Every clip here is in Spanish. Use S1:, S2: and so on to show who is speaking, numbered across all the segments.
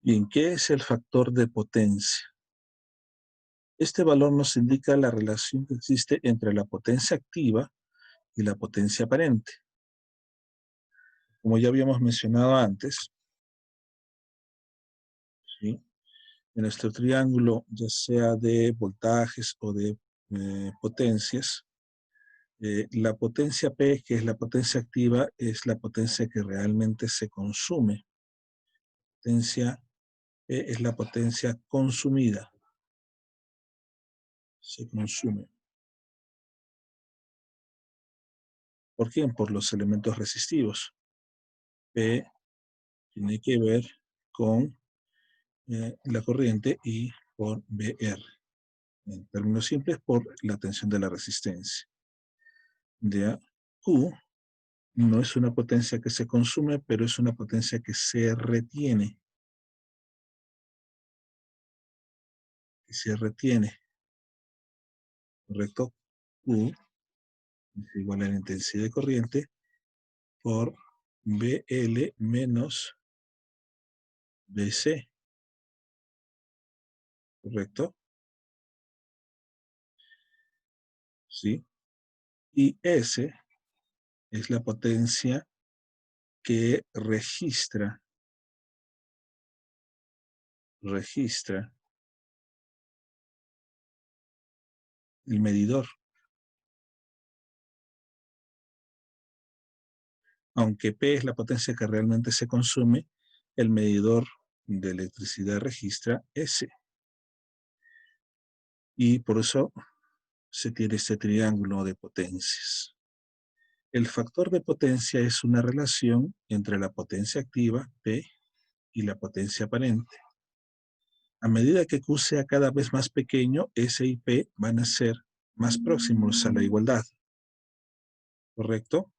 S1: Bien, ¿qué es el factor de potencia? Este valor nos indica la relación que existe entre la potencia activa y la potencia aparente. Como ya habíamos mencionado antes, ¿sí? En nuestro triángulo, ya sea de voltajes o de potencias, la potencia P, que es la potencia activa, es la potencia que realmente se consume. Potencia P es la potencia consumida. Se consume. ¿Por quién? Por los elementos resistivos. P tiene que ver con la corriente y por VR. En términos simples, por la tensión de la resistencia. Ya, Q no es una potencia que se consume, pero es una potencia que se retiene. Que se retiene. ¿Correcto? Q es igual a la intensidad de corriente por BL menos BC. ¿Correcto? ¿Sí? Y S es la potencia que registra el medidor. Aunque P es la potencia que realmente se consume, el medidor de electricidad registra S. Y por eso se tiene este triángulo de potencias. El factor de potencia es una relación entre la potencia activa, P, y la potencia aparente. A medida que Q sea cada vez más pequeño, S y P van a ser más próximos a la igualdad. ¿Correcto?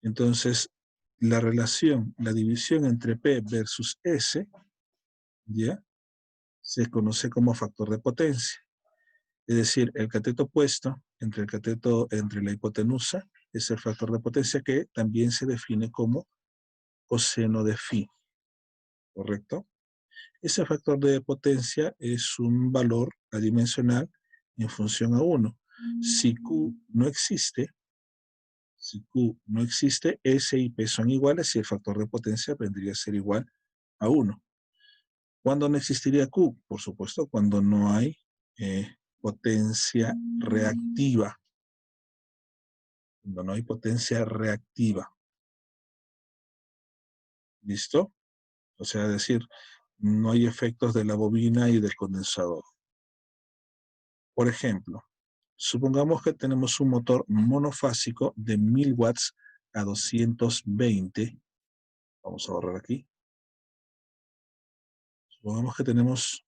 S1: Entonces, la relación, la división entre P versus S, ¿ya? Se conoce como factor de potencia. Es decir, el cateto opuesto entre la hipotenusa es el factor de potencia que también se define como coseno de phi. ¿Correcto? Ese factor de potencia es un valor adimensional en función a 1. Si Q no existe, S y P son iguales y el factor de potencia vendría a ser igual a 1. ¿Cuándo no existiría Q? Por supuesto, cuando no hay potencia reactiva. Cuando no hay potencia reactiva. ¿Listo? O sea, es decir, no hay efectos de la bobina y del condensador. Por ejemplo, supongamos que tenemos un motor monofásico de 1000 watts a 220. Vamos a borrar aquí. Supongamos que tenemos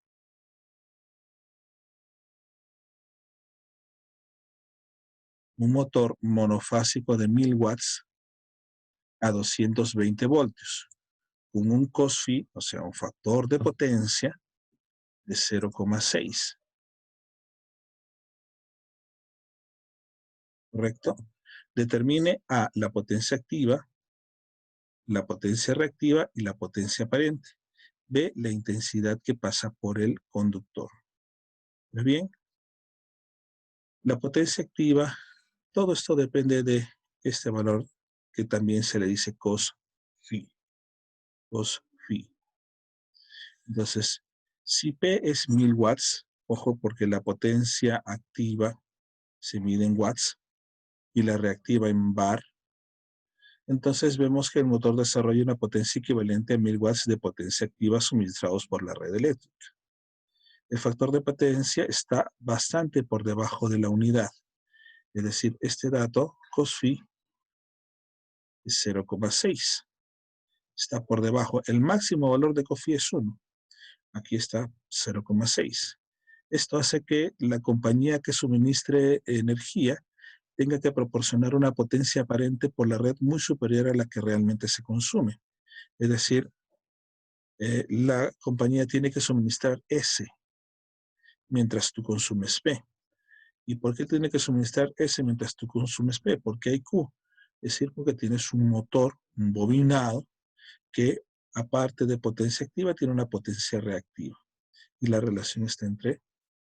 S1: un motor monofásico de 1000 watts a 220 voltios, con un cos-phi, o sea, un factor de potencia de 0,6. ¿Correcto? Determine A, la potencia activa, la potencia reactiva y la potencia aparente. B, la intensidad que pasa por el conductor. ¿Muy bien? La potencia activa, todo esto depende de este valor que también se le dice cos-phi. Cos-phi. Entonces, si P es 1000 watts, ojo porque la potencia activa se mide en watts y la reactiva en bar, entonces vemos que el motor desarrolla una potencia equivalente a 1000 watts de potencia activa suministrados por la red eléctrica. El factor de potencia está bastante por debajo de la unidad. Es decir, este dato, cos-phi, es 0,6. Está por debajo. El máximo valor de cos-phi es 1. Aquí está 0,6. Esto hace que la compañía que suministre energía tenga que proporcionar una potencia aparente por la red muy superior a la que realmente se consume. Es decir, la compañía tiene que suministrar S mientras tú consumes P. ¿Y por qué tiene que suministrar S mientras tú consumes P? Porque hay Q. Es decir, porque tienes un motor bobinado que aparte de potencia activa, tiene una potencia reactiva. Y la relación está entre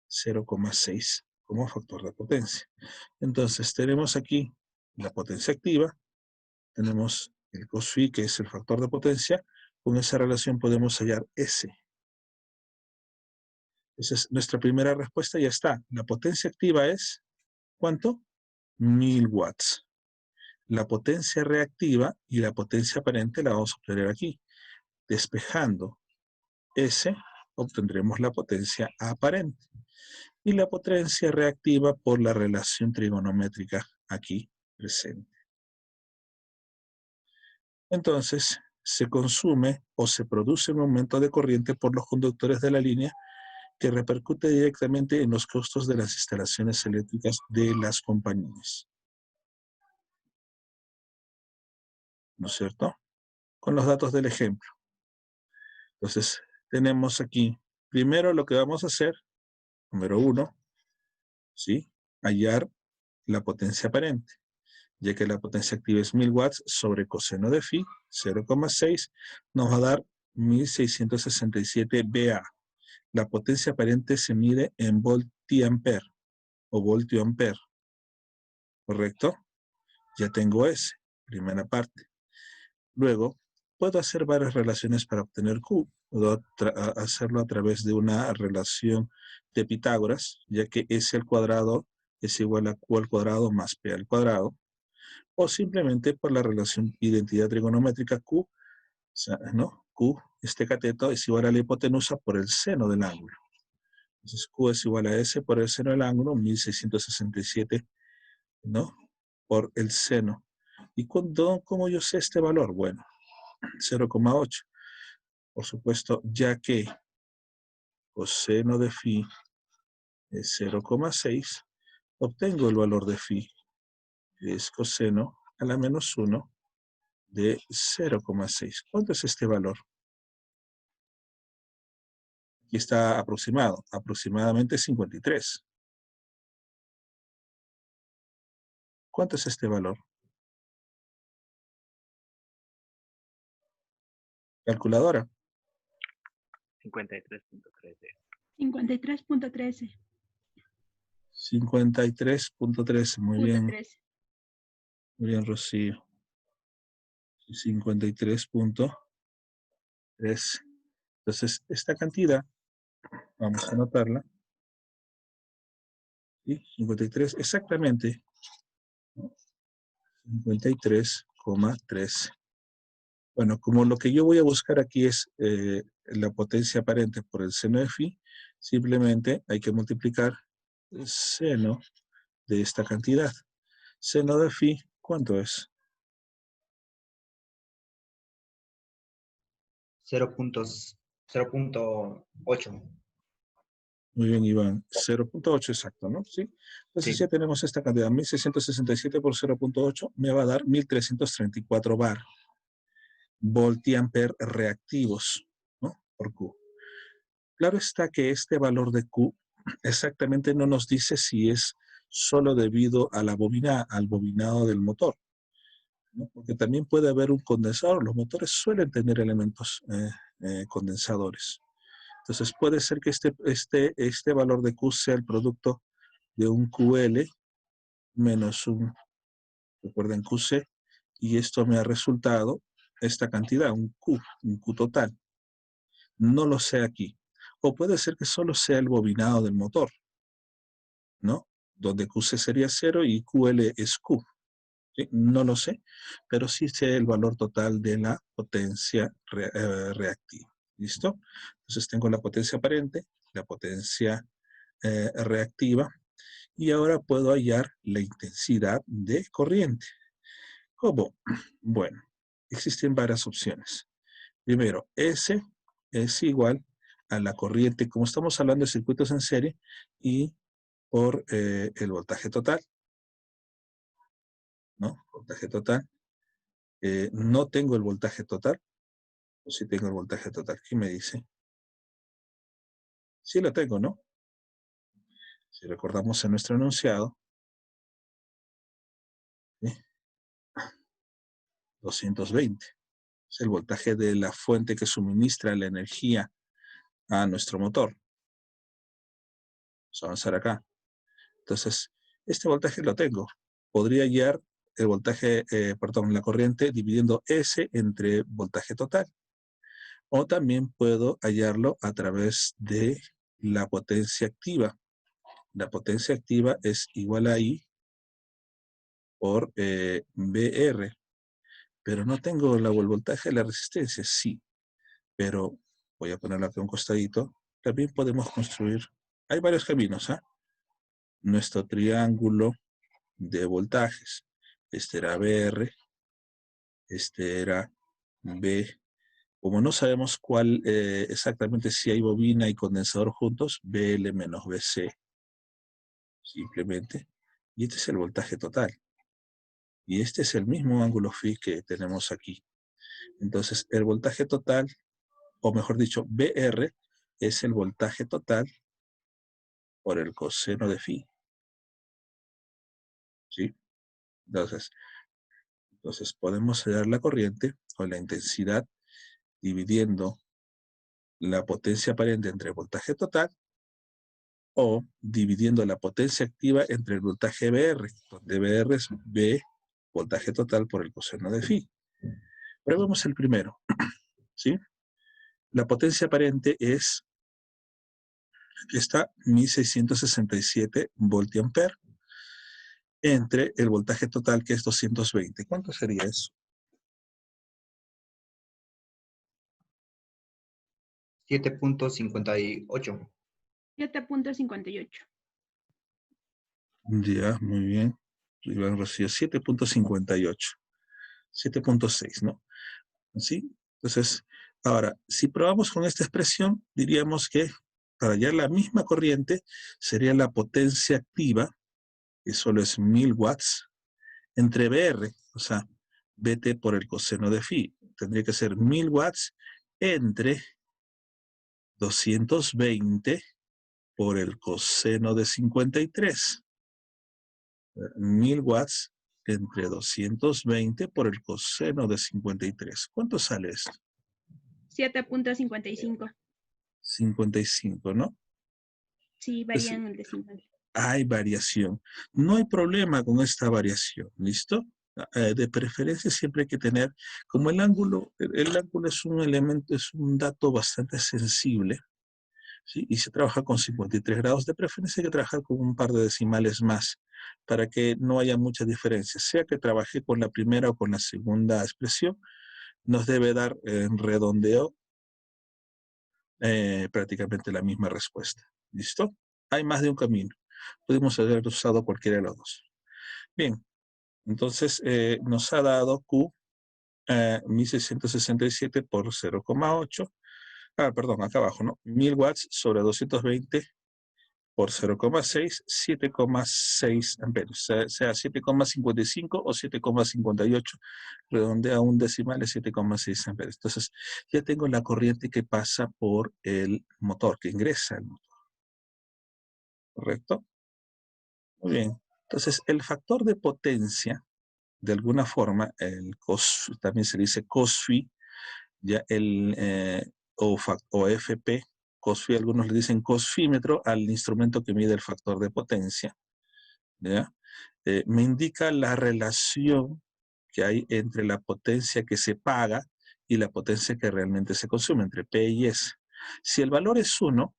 S1: 0,6 como factor de potencia. Entonces, tenemos aquí la potencia activa, tenemos el cos phi, que es el factor de potencia. Con esa relación podemos hallar S. Esa es nuestra primera respuesta, ya está. La potencia activa es, ¿cuánto? 1000 watts. La potencia reactiva y la potencia aparente la vamos a obtener aquí. Despejando S, obtendremos la potencia aparente. Y la potencia reactiva por la relación trigonométrica aquí presente. Entonces, se consume o se produce un aumento de corriente por los conductores de la línea que repercute directamente en los costos de las instalaciones eléctricas de las compañías. ¿No es cierto? Con los datos del ejemplo. Entonces, tenemos aquí, primero lo que vamos a hacer, número 1, ¿sí? Hallar la potencia aparente, ya que la potencia activa es 1000 watts sobre coseno de phi, 0,6, nos va a dar 1667 VA. La potencia aparente se mide en voltiampere o voltioampere, ¿correcto? Ya tengo ese, primera parte. Luego, puedo hacer varias relaciones para obtener Q. Puedo hacerlo a través de una relación de Pitágoras, ya que S al cuadrado es igual a Q al cuadrado más P al cuadrado, o simplemente por la relación identidad trigonométrica Q, o sea, ¿no? Q, este cateto es igual a la hipotenusa por el seno del ángulo. Entonces Q es igual a S por el seno del ángulo, 1667, ¿no? Por el seno. ¿Y cómo yo sé este valor? Bueno, 0,8. Por supuesto, ya que coseno de phi es 0,6, obtengo el valor de phi, que es coseno a la menos 1 de 0,6. ¿Cuánto es este valor? Aquí está aproximado, aproximadamente 53. ¿Cuánto es este valor? Calculadora.
S2: 53.13.
S3: 53.13.
S1: 53.13, muy bien.
S3: 13.
S1: Muy bien, Rocío. 53.13. Entonces, esta cantidad, vamos a anotarla. ¿Sí? 53, exactamente. 53,13. Bueno, como lo que yo voy a buscar aquí es la potencia aparente por el seno de phi, simplemente hay que multiplicar el seno de esta cantidad. Seno de phi, ¿cuánto es?
S2: 0.8.
S1: Muy bien, Iván. 0,8 exacto, ¿no? Sí. Entonces
S2: Sí.
S1: ya tenemos esta cantidad. 1667 por 0,8 me va a dar 1334 bar. Voltiampere reactivos, ¿no? Por Q. Claro está que este valor de Q exactamente no nos dice si es solo debido a al bobinado del motor, ¿no? Porque también puede haber un condensador. Los motores suelen tener elementos condensadores. Entonces puede ser que este valor de Q sea el producto de un QL menos un, recuerden, QC, y esto me ha resultado esta cantidad, un Q total. No lo sé aquí. O puede ser que solo sea el bobinado del motor, ¿no? Donde QC sería 0 y QL es Q. ¿Sí? No lo sé, pero sí sé el valor total de la potencia reactiva. ¿Listo? Entonces tengo la potencia aparente, la potencia reactiva, y ahora puedo hallar la intensidad de corriente. ¿Cómo? Bueno, existen varias opciones. Primero, S es igual a la corriente, como estamos hablando de circuitos en serie, y por el voltaje total, ¿no? Voltaje total. No tengo el voltaje total, o sí tengo el voltaje total. ¿Qué me dice? Sí lo tengo, ¿no? Si recordamos en nuestro enunciado, ¿sí? 220, Es el voltaje de la fuente que suministra la energía a nuestro motor. Vamos a avanzar acá. Entonces, este voltaje lo tengo. Podría hallar el voltaje, la corriente dividiendo S entre voltaje total. O también puedo hallarlo a través de la potencia activa. La potencia activa es igual a I por BR. Pero no tengo el voltaje de la resistencia, sí. Pero voy a ponerlo aquí a un costadito. También podemos construir, hay varios caminos, ¿ah? Nuestro triángulo de voltajes. Este era BR, este era B. Como no sabemos cuál exactamente si hay bobina y condensador juntos, BL menos BC, simplemente. Y este es el voltaje total. Y este es el mismo ángulo phi que tenemos aquí. Entonces, el voltaje total, o mejor dicho, BR, es el voltaje total por el coseno de phi. ¿Sí? Entonces podemos hallar la corriente o la intensidad dividiendo la potencia aparente entre el voltaje total o dividiendo la potencia activa entre el voltaje BR, donde BR es B, voltaje total por el coseno de phi. Probemos el primero, ¿sí? La potencia aparente es esta 1667 voltiampere entre el voltaje total que es 220. ¿Cuánto sería eso?
S2: 7.58.
S3: 7.58.
S1: Ya, muy bien. Iván Rocío, 7.58. 7.6, ¿no? ¿Sí? Entonces, ahora, si probamos con esta expresión, diríamos que para hallar la misma corriente sería la potencia activa, que solo es 1000 watts, entre BR, o sea, BT por el coseno de phi. Tendría que ser 1000 watts entre 220 por el coseno de 53. 1000 watts entre 220 por el coseno de 53. ¿Cuánto sale esto?
S3: 7.55.
S1: 55, ¿no?
S3: Sí,
S1: Pues,
S3: varían el decimal.
S1: hay variación. No hay problema con esta variación, ¿listo? De preferencia siempre hay que tener, como el ángulo es un elemento, es un dato bastante sensible, ¿sí? Y se trabaja con 53 grados, de preferencia hay que trabajar con un par de decimales más, para que no haya mucha diferencia. Sea que trabaje con la primera o con la segunda expresión, nos debe dar en redondeo prácticamente la misma respuesta. ¿Listo? Hay más de un camino. Pudimos haber usado cualquiera de los dos. Bien, entonces nos ha dado Q 1667 por 0,8. Perdón, acá abajo, ¿no? 1000 watts sobre 220 por 0,6, 7,6 amperios. Sea 7,55 o 7,58. Redondea un decimal es 7,6 amperios. Entonces, ya tengo la corriente que pasa por el motor, que ingresa al motor. ¿Correcto? Muy bien. Entonces, el factor de potencia, de alguna forma, también se dice cos phi, ya o FP, cos phi, algunos le dicen cosfímetro al instrumento que mide el factor de potencia, ¿ya? Me indica la relación que hay entre la potencia que se paga y la potencia que realmente se consume, entre P y S. Si el valor es 1,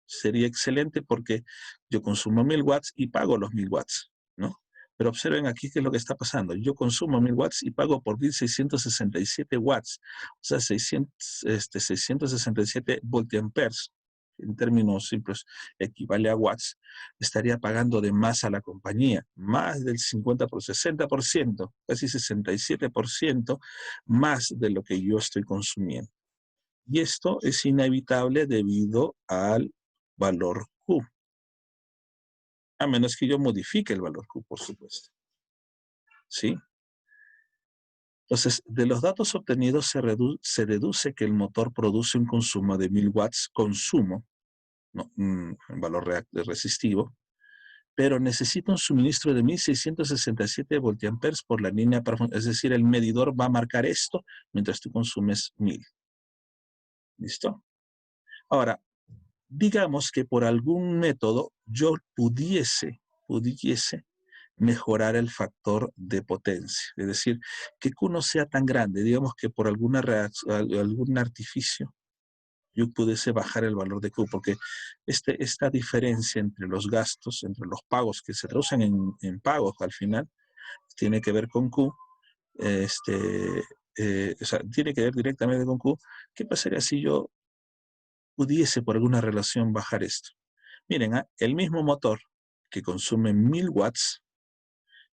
S1: sería excelente porque yo consumo 1000 watts y pago los 1000 watts, ¿no? Pero observen aquí qué es lo que está pasando. Yo consumo 1000 watts y pago por 1667 watts, o sea, 667 voltiamperes, en términos simples, equivale a watts. Estaría pagando de más a la compañía, más del 60%, casi 67% más de lo que yo estoy consumiendo. Y esto es inevitable debido al valor Q. A menos que yo modifique el valor Q, por supuesto. ¿Sí? Entonces, de los datos obtenidos se deduce que el motor produce un consumo de 1000 watts consumo, ¿no? Un valor resistivo, pero necesito un suministro de 1667 voltiamperes por la línea, es decir, el medidor va a marcar esto mientras tú consumes 1000. ¿Listo? Ahora, digamos que por algún método yo pudiese mejorar el factor de potencia, es decir, que Q no sea tan grande, digamos que por alguna algún artificio yo pudiese bajar el valor de Q, porque esta diferencia entre los gastos, entre los pagos que se traducen en pagos al final, tiene que ver con Q, o sea, tiene que ver directamente con Q. ¿Qué pasaría si yo pudiese por alguna relación bajar esto? Miren, el mismo motor que consume 1000 watts,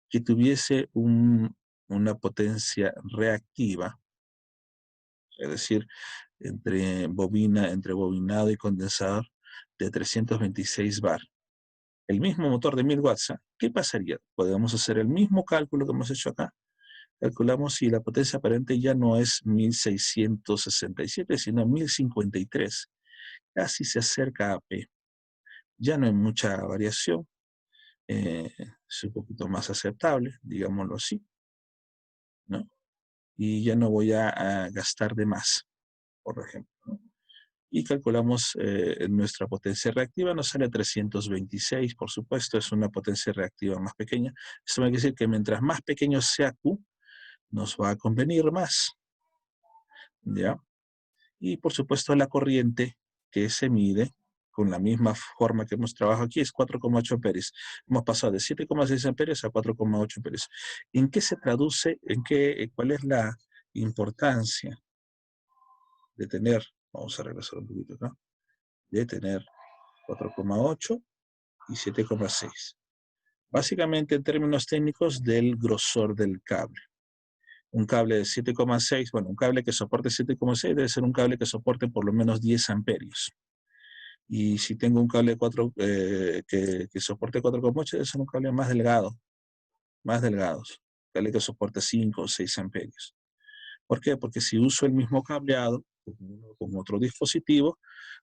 S1: que tuviese una potencia reactiva, es decir, entre bobinado y condensador, de 326 bar. El mismo motor de 1000 watts, ¿qué pasaría? Podemos hacer el mismo cálculo que hemos hecho acá. Calculamos si la potencia aparente ya no es 1667, sino 1053. Casi se acerca a P. Ya no hay mucha variación. Es un poquito más aceptable, digámoslo así, ¿no? Y ya no voy a gastar de más, por ejemplo, ¿no? Y calculamos nuestra potencia reactiva, nos sale 326, por supuesto, es una potencia reactiva más pequeña. Esto quiere decir que mientras más pequeño sea Q, nos va a convenir más, ¿ya? Y por supuesto la corriente que se mide con la misma forma que hemos trabajado aquí es 4,8 amperes. Hemos pasado de 7,6 amperes a 4,8 amperes. ¿En qué se traduce? ¿Cuál es la importancia de tener, vamos a regresar un poquito acá, de tener 4,8 y 7,6? Básicamente en términos técnicos del grosor del cable. Un cable de 7,6, bueno, un cable que soporte 7,6 debe ser un cable que soporte por lo menos 10 amperios. Y si tengo un cable 4, que soporte 4,8, debe ser un cable más delgado, más delgados. Cable que soporte 5 o 6 amperios. ¿Por qué? Porque si uso el mismo cableado con otro dispositivo,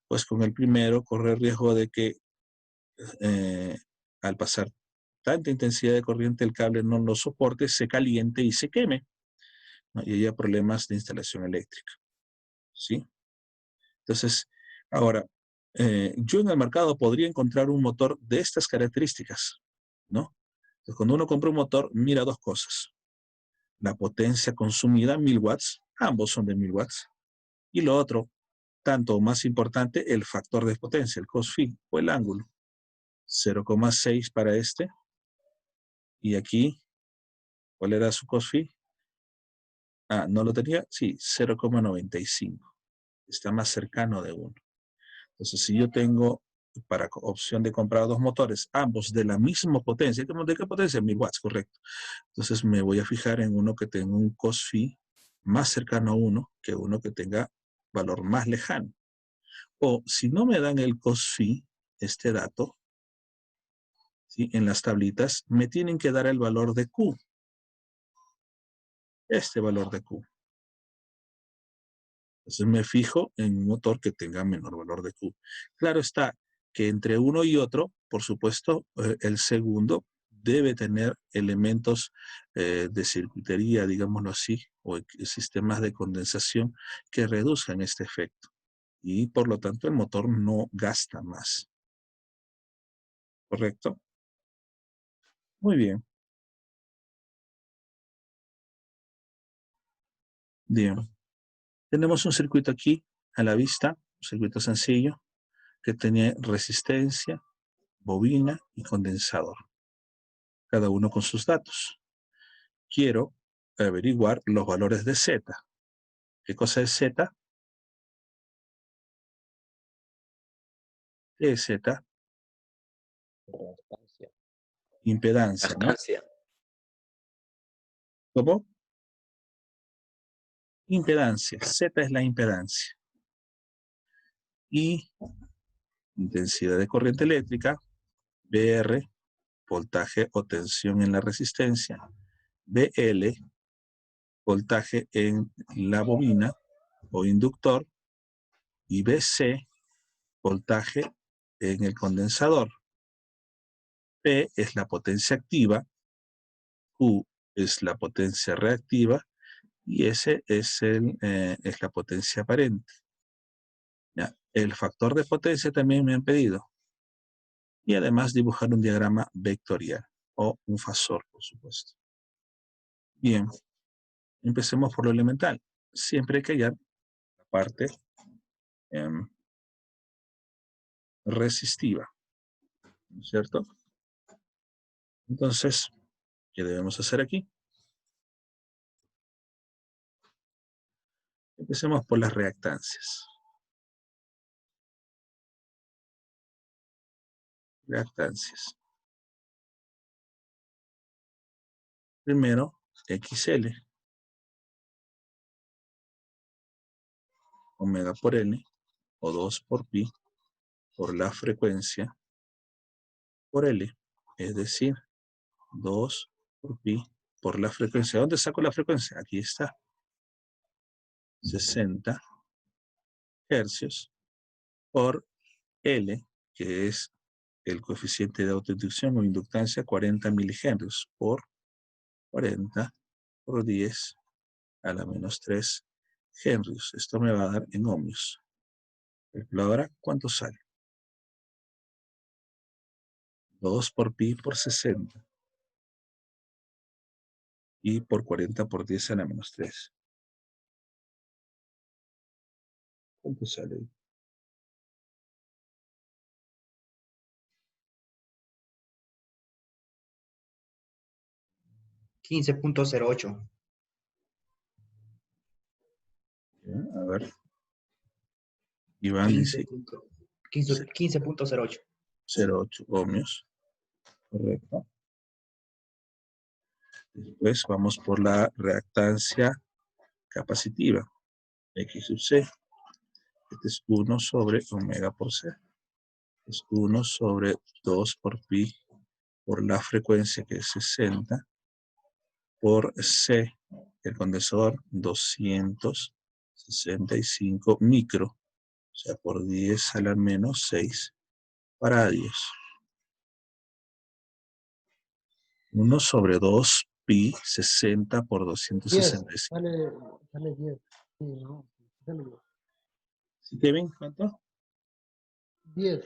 S1: pues con el primero corre el riesgo de que al pasar tanta intensidad de corriente el cable no lo soporte, se caliente y se queme, ¿no? Y haya problemas de instalación eléctrica, ¿sí? Entonces, ahora, yo en el mercado podría encontrar un motor de estas características, ¿no? Entonces, cuando uno compra un motor, mira dos cosas. La potencia consumida, 1000 watts, ambos son de 1000 watts. Y lo otro, tanto o más importante, el factor de potencia, el cos phi, o el ángulo. 0,6 para este. Y aquí, ¿cuál era su cos phi? ¿No lo tenía? Sí, 0,95. Está más cercano de 1. Entonces, si yo tengo para opción de comprar dos motores, ambos de la misma potencia, ¿de qué potencia? 1000 watts, correcto. Entonces, me voy a fijar en uno que tenga un cos phi más cercano a 1 que uno que tenga valor más lejano. O si no me dan el cos phi, este dato, ¿sí? En las tablitas, me tienen que dar el valor de Q. Este valor de Q. Entonces me fijo en un motor que tenga menor valor de Q. Claro está que entre uno y otro, por supuesto, el segundo debe tener elementos de circuitería, digámoslo así, o sistemas de condensación que reduzcan este efecto. Y por lo tanto el motor no gasta más. ¿Correcto? Muy bien. Bien. Tenemos un circuito aquí a la vista, un circuito sencillo, que tiene resistencia, bobina y condensador, cada uno con sus datos. Quiero averiguar los valores de Z. ¿Qué cosa es Z? ¿Qué es Z? Impedancia, ¿no? ¿Cómo? Impedancia. Z es la impedancia. Y intensidad de corriente eléctrica, VR, voltaje o tensión en la resistencia, BL, voltaje en la bobina o inductor, y BC, voltaje en el condensador. P es la potencia activa, Q es la potencia reactiva y S es la potencia aparente. ¿Ya? El factor de potencia también me han pedido. Y además dibujar un diagrama vectorial o un fasor, por supuesto. Bien, empecemos por lo elemental. Siempre hay que hallar la parte resistiva, ¿no es cierto? Entonces, ¿qué debemos hacer aquí? Empecemos por las reactancias. Reactancias. Primero, XL, omega por N, o 2 por pi, por la frecuencia, por L. Es decir, 2 por pi, por la frecuencia. ¿Dónde saco la frecuencia? Aquí está. 60 hercios por L, que es el coeficiente de autoinducción o inductancia, 40 milihenrios por 40 por 10 a la menos 3 henrios. Esto me va a dar en ohmios. Ahora, ¿cuánto sale? 2 por pi por 60. Y por 40 por 10 a la menos 3. ¿Cuánto sale?
S2: 15.08.
S1: A ver. Iván dice
S2: 15.08.
S1: 0,8 ohmios. Correcto. Después vamos por la reactancia capacitiva. X sub C. Este es 1 sobre omega por C. Es 1 sobre 2 por pi por la frecuencia, que es 60, por C, el condensador, 265 micro, o sea, por 10 a la menos 6 faradios. 1 sobre 2 pi, 60 por 265.
S4: 10, sale 10. Sí, no, sale 10.
S1: ¿Sí, Kevin? ¿Cuánto?
S4: 10.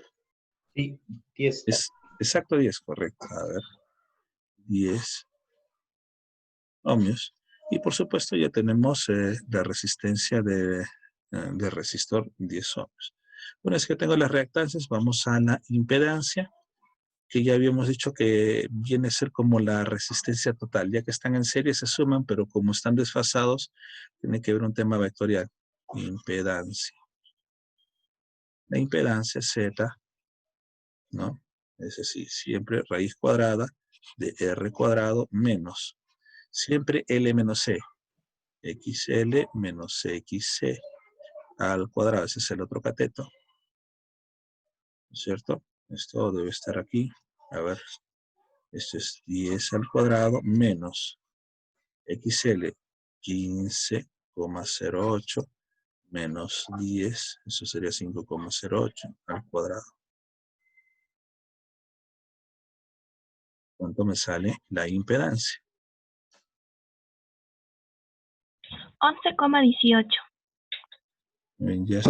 S2: Sí, 10.
S1: Es exacto 10, correcto. A ver, 10 ohmios. Y por supuesto ya tenemos la resistencia de resistor 10 ohmios. Una vez que tengo las reactancias, vamos a la impedancia, que ya habíamos dicho que viene a ser como la resistencia total. Ya que están en serie se suman, pero como están desfasados, tiene que ver un tema vectorial. Impedancia. La impedancia Z, ¿no? Es así, siempre raíz cuadrada de R cuadrado menos. Siempre L menos C. XL menos XC al cuadrado. Ese es el otro cateto. ¿Cierto? Esto debe estar aquí. A ver. Esto es 10 al cuadrado menos XL 15,08 menos 10. Eso sería 5,08 al cuadrado. ¿Cuánto me sale la impedancia?
S5: 11,18.
S1: Ya es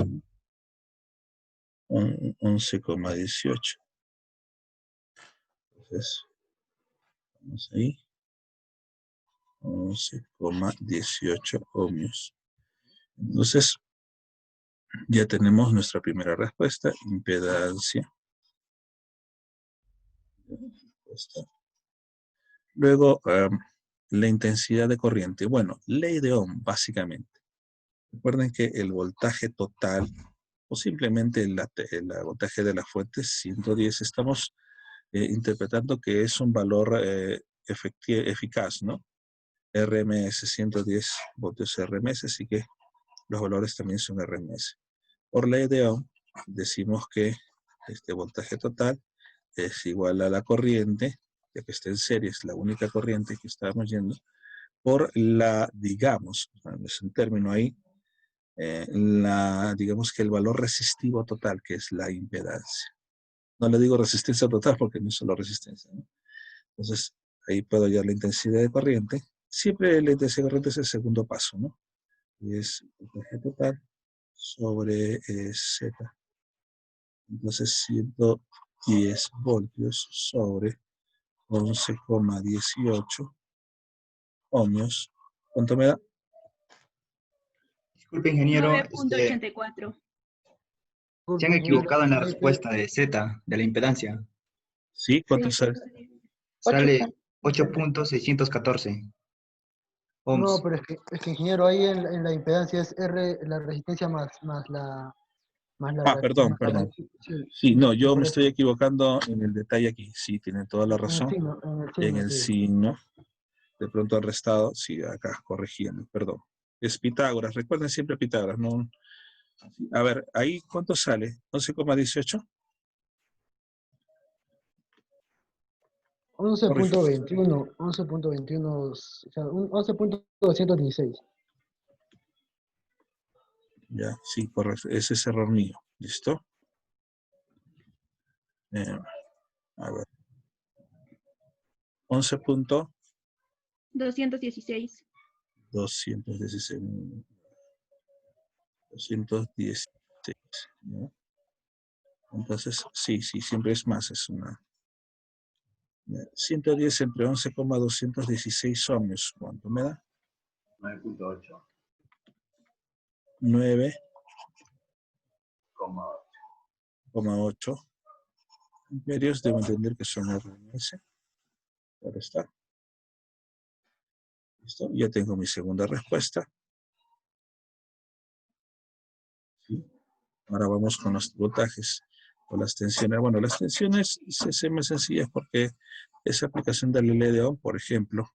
S1: 11,18. Entonces, vamos ahí. 11,18 ohmios. Entonces, ya tenemos nuestra primera respuesta, impedancia. Luego, la intensidad de corriente. Bueno, ley de Ohm, básicamente. Recuerden que el voltaje total, o simplemente el voltaje de la fuente, 110, estamos interpretando que es un valor eficaz, ¿no? RMS, 110 voltios RMS, así que los valores también son RMS. Por ley de Ohm, decimos que este voltaje total es igual a la corriente, ya que está en serie, es la única corriente que estábamos yendo, por la, digamos, es un término ahí, digamos que el valor resistivo total, que es la impedancia. No le digo resistencia total porque no es solo resistencia, ¿no? Entonces, ahí puedo hallar la intensidad de corriente. Siempre la intensidad de corriente es el segundo paso, ¿no? Y es el voltaje total sobre Z. Entonces, 110 voltios sobre 11,18 ohmios. ¿Cuánto me da?
S2: Disculpe, ingeniero,
S3: 9.84.
S2: se han
S4: Disculpe, ingeniero,
S2: equivocado en la
S4: ahí
S2: respuesta de Z, de la impedancia.
S1: ¿Sí? ¿Cuánto sale?
S2: Sale 8.614
S4: no,
S2: ohms.
S4: pero es que, ingeniero, ahí en la impedancia es R, la resistencia
S1: Ah, perdón,
S4: más la
S1: perdón.
S4: sí,
S1: Sí, no,
S4: sí,
S1: yo
S4: por
S1: me estoy
S4: eso.
S1: equivocando en el detalle aquí. Sí, tienen toda la
S4: En el
S1: razón.
S4: signo,
S1: En el
S4: sí.
S1: signo, de pronto al restado, sí, acá, corrigiendo, perdón. Es Pitágoras, recuerden siempre Pitágoras, ¿no? A ver, ahí, ¿cuánto sale? 11,18.
S4: 11.21, 11.21, o sea, 11.216.
S1: Ya, sí, correcto. Ese es error mío. ¿Listo? A ver. 11.216.
S3: 216.
S1: 216. ¿No? Entonces, sí, siempre es más. Es una. 110 entre 11,216 ohmios. ¿Cuánto me da?
S2: 9.8.
S1: 9,8 amperios. Debo entender que son RMS. Ahora está. ¿Listo? Ya tengo mi segunda respuesta. ¿Sí? Ahora vamos con los voltajes o las tensiones. Bueno, las tensiones se hacen más sencillas porque esa aplicación del LDO, por ejemplo,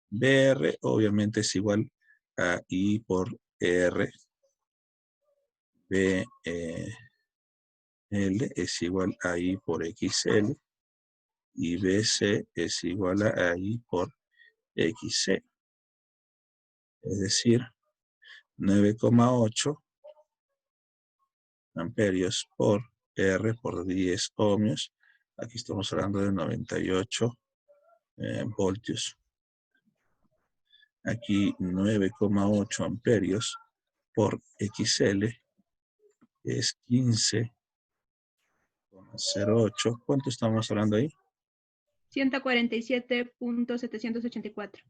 S1: BR obviamente es igual a I por R. BL es igual a I por XL. Y BC es igual a I por XC. Es decir, 9,8 amperios por R por 10 ohmios. Aquí estamos hablando de 98 voltios. Aquí 9,8 amperios por XL es 15,08. ¿Cuánto estamos hablando ahí?
S3: 147.784.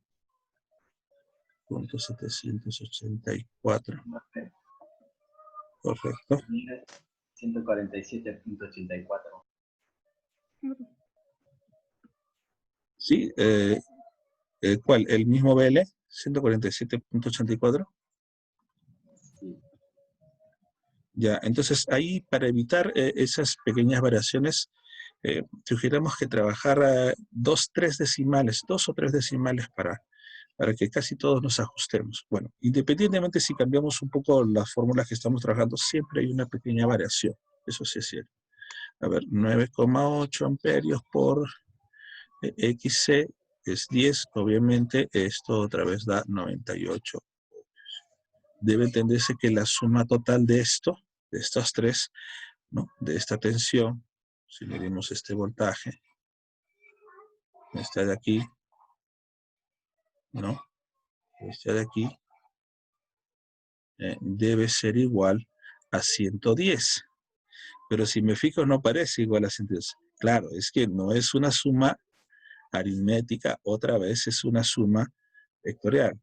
S1: Punto 784. Correcto.
S2: 147.84.
S1: Sí, ¿cuál? ¿El mismo BL? 147.84. Ya, entonces ahí para evitar esas pequeñas variaciones, sugiramos que trabajara 2 o 3 decimales para que casi todos nos ajustemos. Bueno, independientemente si cambiamos un poco las fórmulas que estamos trabajando, siempre hay una pequeña variación. Eso sí es cierto. A ver, 9,8 amperios por XC es 10. Obviamente esto otra vez da 98. Debe entenderse que la suma total de esto, de estos tres, ¿no? De esta tensión, si medimos este voltaje, esta de aquí, ¿no? Esta de aquí, debe ser igual a 110. Pero si me fijo, no parece igual a 110. Claro, es que no es una suma aritmética, otra vez es una suma vectorial.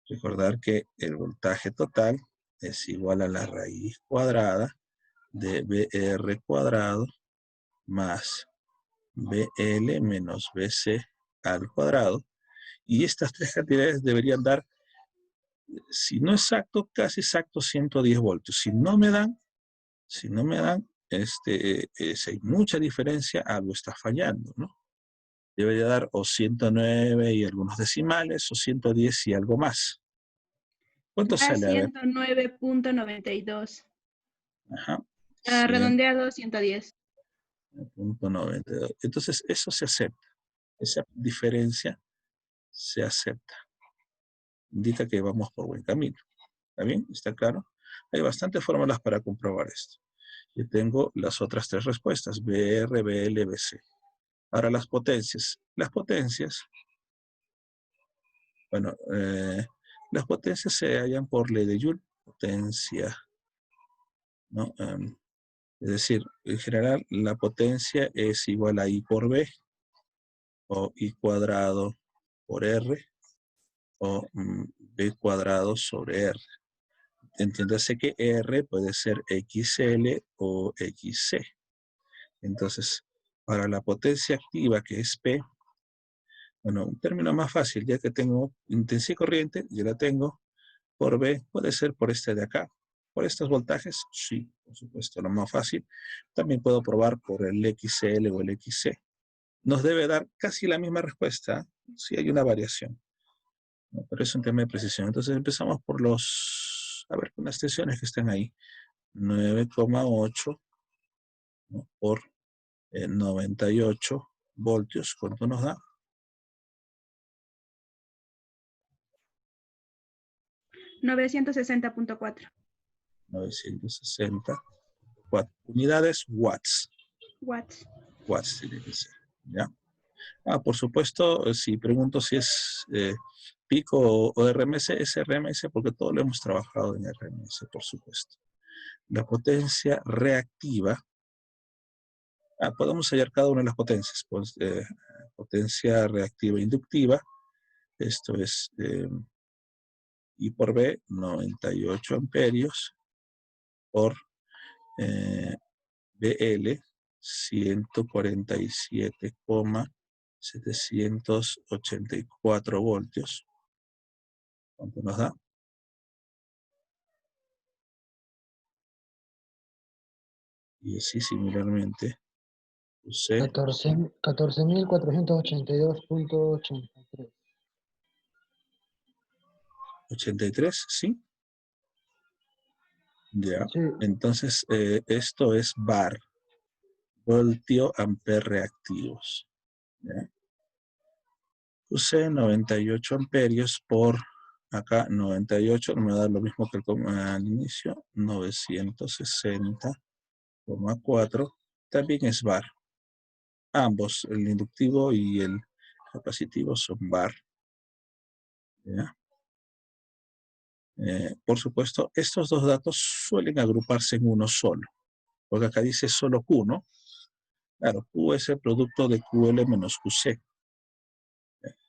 S1: Recordar que el voltaje total es igual a la raíz cuadrada de BR cuadrado más BL menos BC al cuadrado. Y estas tres cantidades deberían dar, si no exacto, casi exacto 110 voltios. Si no me dan, si hay mucha diferencia, algo está fallando, ¿no? Debería dar o 109 y algunos decimales, o 110 y algo más. ¿Cuánto
S3: Da
S1: sale? A ver.
S3: 109.92.
S1: Ajá.
S3: Redondeado 110.
S1: 100.92. Entonces, eso se acepta. Esa diferencia se acepta. Indica que vamos por buen camino. ¿Está bien? ¿Está claro? Hay bastantes fórmulas para comprobar esto. Y tengo las otras tres respuestas, BR, BL, BC. Ahora las potencias. Las potencias, bueno, las potencias se hallan por ley de Joule. Potencia, ¿no? Es decir, en general, la potencia es igual a I por B, o I cuadrado por R, o B cuadrado sobre R. Entiéndase que R puede ser XL o XC. Entonces, para la potencia activa, que es P, bueno, un término más fácil, ya que tengo intensidad corriente, ya la tengo, por B, puede ser por este de acá. ¿Por estos voltajes? Sí, por supuesto, lo más fácil. También puedo probar por el XL o el XC. Nos debe dar casi la misma respuesta, si hay una variación, ¿no? Pero es un tema de precisión. Entonces empezamos por a ver, con las tensiones que están ahí. 9,8, ¿no? Por 98 voltios. ¿Cuánto nos da?
S3: 960.4
S1: 960 unidades watts.
S3: watts.
S1: Watts tiene que ser, ¿ya? Por supuesto, si pregunto si es pico o RMS, es RMS porque todo lo hemos trabajado en RMS, por supuesto. La potencia reactiva, podemos hallar cada una de las potencias. Pues, potencia reactiva inductiva, esto es I por B, 98 amperios, por BL, 147,784 voltios. ¿Cuánto nos da? Y así similarmente usé
S4: 14.482.83.
S1: 83, ¿sí? Ya.
S4: Sí,
S1: Entonces, esto es bar, voltio amper reactivos. ¿Ya? Usé 98 amperios por, acá 98, me da lo mismo que al inicio, 960,4, también es bar. Ambos, el inductivo y el capacitivo, son bar. ¿Ya? Por supuesto, estos dos datos suelen agruparse en uno solo, porque acá dice solo Q, ¿no? Claro, Q es el producto de QL menos QC.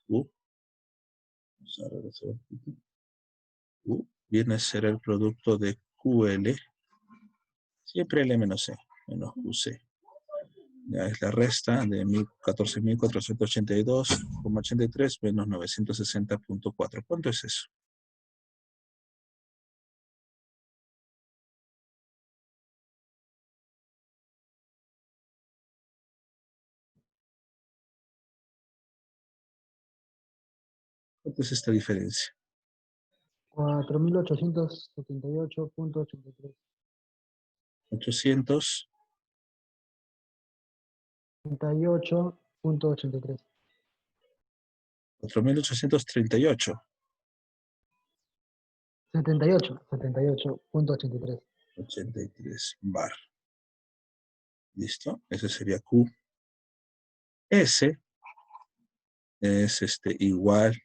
S1: Q, vamos a regresar un poquito. Q viene a ser el producto de QL, siempre L menos C, menos QC. Ya es la resta de 14.482,83 menos 960.4. ¿Cuánto es eso? ¿Cuánto es esta diferencia?
S4: 4.878.83.
S1: 800.
S4: 78.83.
S1: 4.838.
S4: 78.83.
S1: 83 bar. ¿Listo? Ese sería Q. S es igual a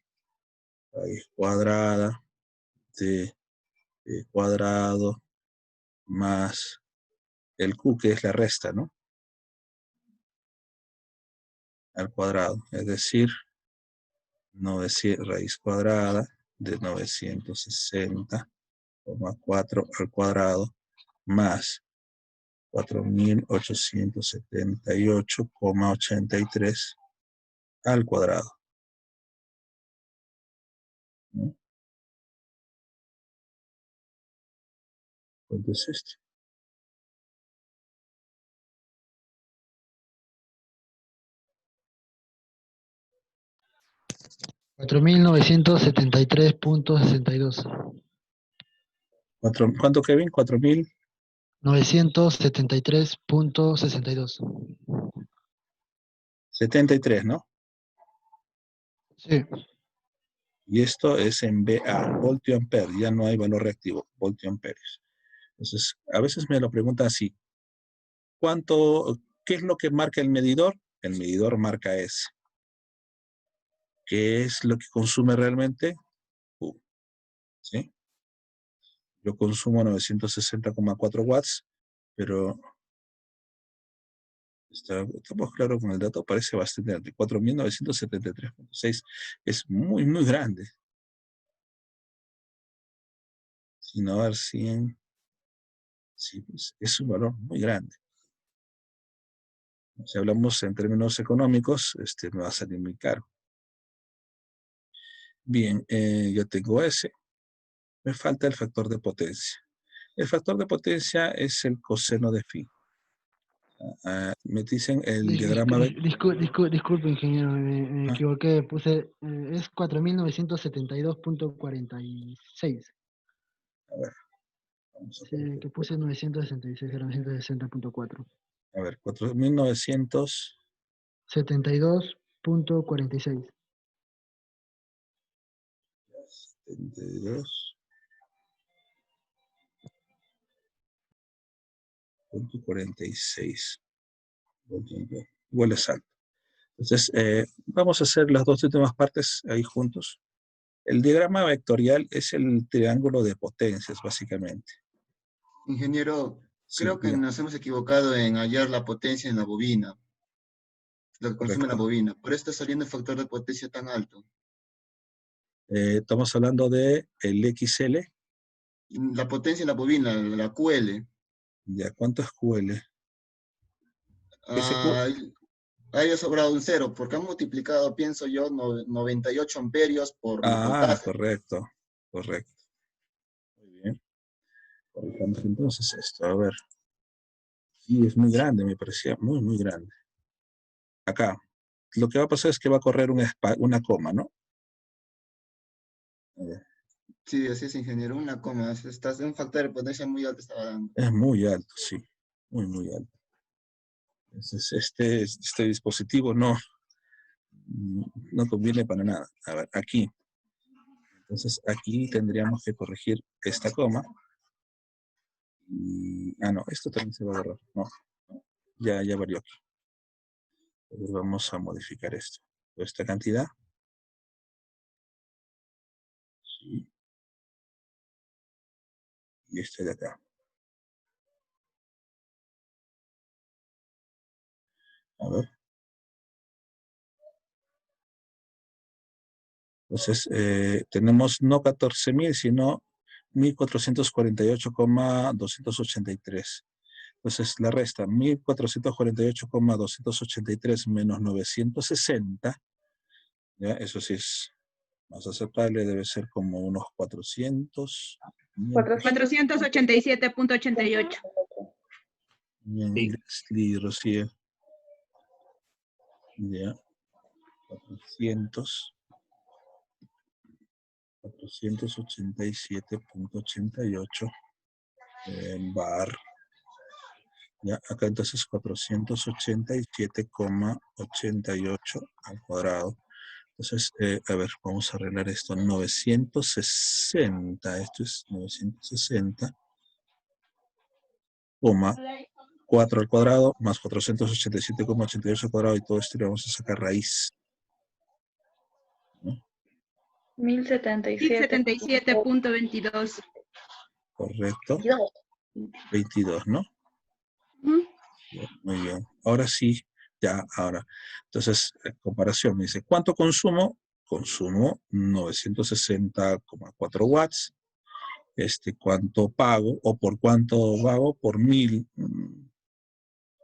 S1: raíz cuadrada de cuadrado más el Q, que es la resta, ¿no? Al cuadrado, es decir, raíz cuadrada de 960,4 al cuadrado más 4.878,83 al cuadrado. ¿No? ¿Cuánto es esto?
S4: 4.973.62.
S1: ¿Cuánto, Kevin? 4.000.
S4: 973.62.
S1: 73, ¿no?
S4: Sí.
S1: Y esto es en VA, voltio ampere, ya no hay valor reactivo, voltio amperes. Entonces, a veces me lo preguntan así, ¿Qué es lo que marca el medidor? El medidor marca S. ¿Qué es lo que consume realmente? Q. ¿Sí? Yo consumo 960,4 watts, pero estamos claros con el dato, parece bastante grande. 4.973,6 es muy, muy grande. Si no, a ver, 100. Sí, pues, es un valor muy grande. Si hablamos en términos económicos, me va a salir muy caro. Bien, yo tengo S. Me falta el factor de potencia. El factor de potencia es el coseno de phi. Me dicen el diagrama de...
S4: Disculpe, ingeniero, me
S1: Ah,
S4: equivoqué. Puse, es 4.972.46.
S1: a ver, vamos a
S4: Sí,
S1: corregir.
S4: que puse 966, era 960.4.
S1: A ver, 4.972.
S4: 72.46.
S1: Punto 46. Igual es alto. Entonces, vamos a hacer las dos últimas partes ahí juntos. El diagrama vectorial es el triángulo de potencias, básicamente.
S5: Ingeniero,
S1: Sí,
S5: creo que
S1: diga,
S5: nos hemos equivocado en hallar la potencia en la bobina, lo que consume la
S1: correcto.
S5: bobina. Por eso está saliendo el factor de potencia tan alto.
S1: Estamos hablando de el XL.
S5: La potencia en la bobina, la QL,
S1: ¿Ya cuánto es QL? SQ,
S5: ah, haya sobrado un cero, porque han multiplicado, pienso yo, 98 amperios por voltaje.
S1: correcto, correcto. Muy bien. Corrijamos entonces esto. A ver. Sí, es muy grande, me parecía muy, muy grande. Acá, lo que va a pasar es que va a correr una coma, ¿no? A ver,
S5: Sí, así es, ingeniero, una coma. Estás en un factor de potencia muy alto estaba dando.
S1: es muy alto, sí. Muy, muy alto. Entonces, este dispositivo no conviene para nada. A ver, aquí. Entonces, aquí tendríamos que corregir esta coma. No, esto también se va a borrar. No, ya varió aquí. Entonces, vamos a modificar esto. Esta cantidad. Sí. Y este de acá. A ver. Entonces, tenemos no 14.000, sino 1.448,283. Entonces, la resta, 1.448,283 menos 960, ¿ya? Eso sí es más aceptable, debe ser como unos 400.
S3: 487.88.
S1: Bien,
S2: Sí.
S1: Leslie Rocier, ya, 487.88 bar. Ya, acá entonces 487,88 al cuadrado. Entonces, a ver, vamos a arreglar esto. 960, esto es 960, 4 al cuadrado, más 487,88 al cuadrado, y todo esto le vamos a sacar raíz, ¿no?
S3: 1077.22.
S1: Correcto. 22, ¿no? Muy bien. Ahora sí, ahora. Entonces, comparación, me dice, ¿cuánto consumo? Consumo 960,4 watts. ¿Cuánto pago? ¿O por cuánto pago? Por 1.000.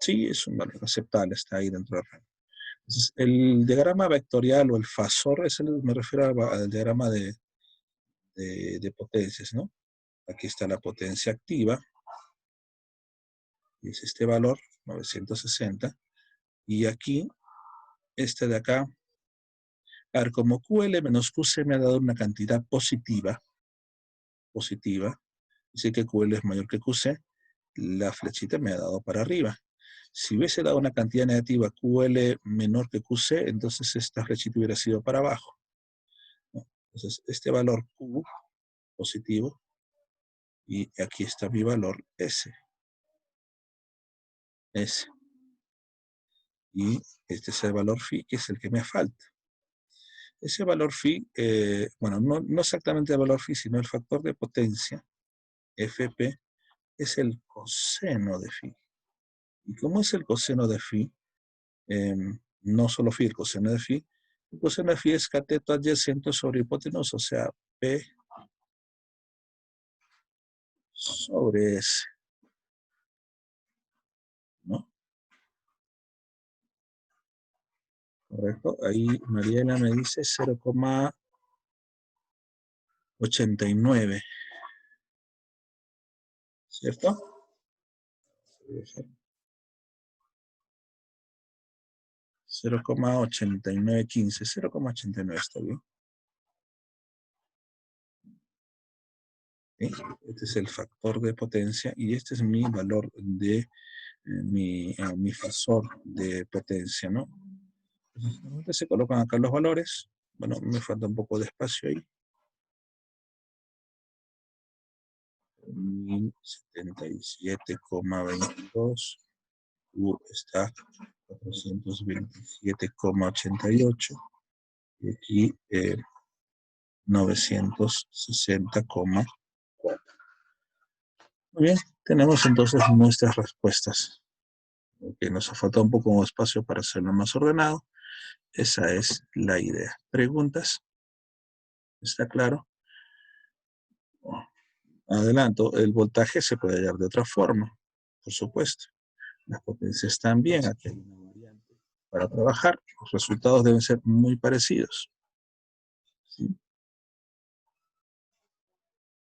S1: Sí, es un valor aceptable, está ahí dentro del rango. Entonces, el diagrama vectorial o el fasor, me refiero al diagrama de potencias, ¿no? Aquí está la potencia activa, y es este valor, 960, y aquí, este de acá, a ver, como QL menos QC me ha dado una cantidad positiva, dice que QL es mayor que QC, la flechita me ha dado para arriba. Si hubiese dado una cantidad negativa QL menor que QC, entonces esta flechita hubiera sido para abajo, ¿no? Entonces, este valor Q positivo, y aquí está mi valor S. S. Y este es el valor phi, que es el que me falta. Ese valor phi, bueno, no exactamente el valor phi, sino el factor de potencia, Fp, es el coseno de phi. ¿Y cómo es el coseno de phi? No solo phi, el coseno de phi. El coseno de phi es cateto adyacente sobre hipotenusa, o sea, P sobre S, ¿no? ¿Correcto? Ahí Mariela me dice 0,89, ¿cierto? 0,8915, 0,89 está bien. ¿Sí? Este es el factor de potencia y este es mi valor de mi fasor de potencia, ¿no? Entonces se colocan acá los valores. Bueno, me falta un poco de espacio ahí. 1077,22. U está 427,88. Y aquí 960,4. Muy bien, tenemos entonces nuestras respuestas. Que nos ha faltado un poco de espacio para hacerlo más ordenado. Esa es la idea. ¿Preguntas? ¿Está claro? Adelanto, el voltaje se puede hallar de otra forma, por supuesto. Las potencias también, aquí hay una variante. Para trabajar, los resultados deben ser muy parecidos. ¿Sí?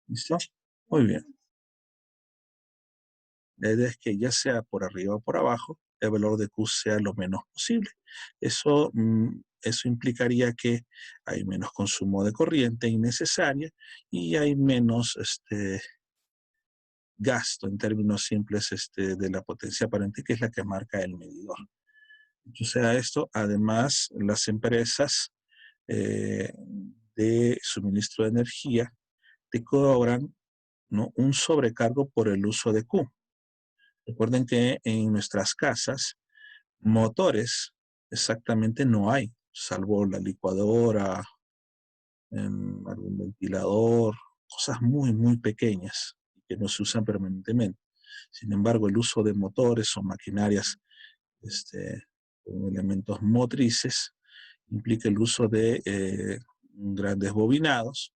S1: ¿Listo? Muy bien. La idea es que ya sea por arriba o por abajo, el valor de Q sea lo menos posible. Eso implicaría que hay menos consumo de corriente innecesaria y hay menos gasto en términos simples de la potencia aparente, que es la que marca el medidor. O sea, esto, además, las empresas de suministro de energía te cobran, ¿no?, un sobrecargo por el uso de Q. Recuerden que en nuestras casas, motores exactamente no hay, salvo la licuadora, algún ventilador, cosas muy, muy pequeñas que no se usan permanentemente. Sin embargo, el uso de motores o maquinarias con elementos motrices implica el uso de grandes bobinados,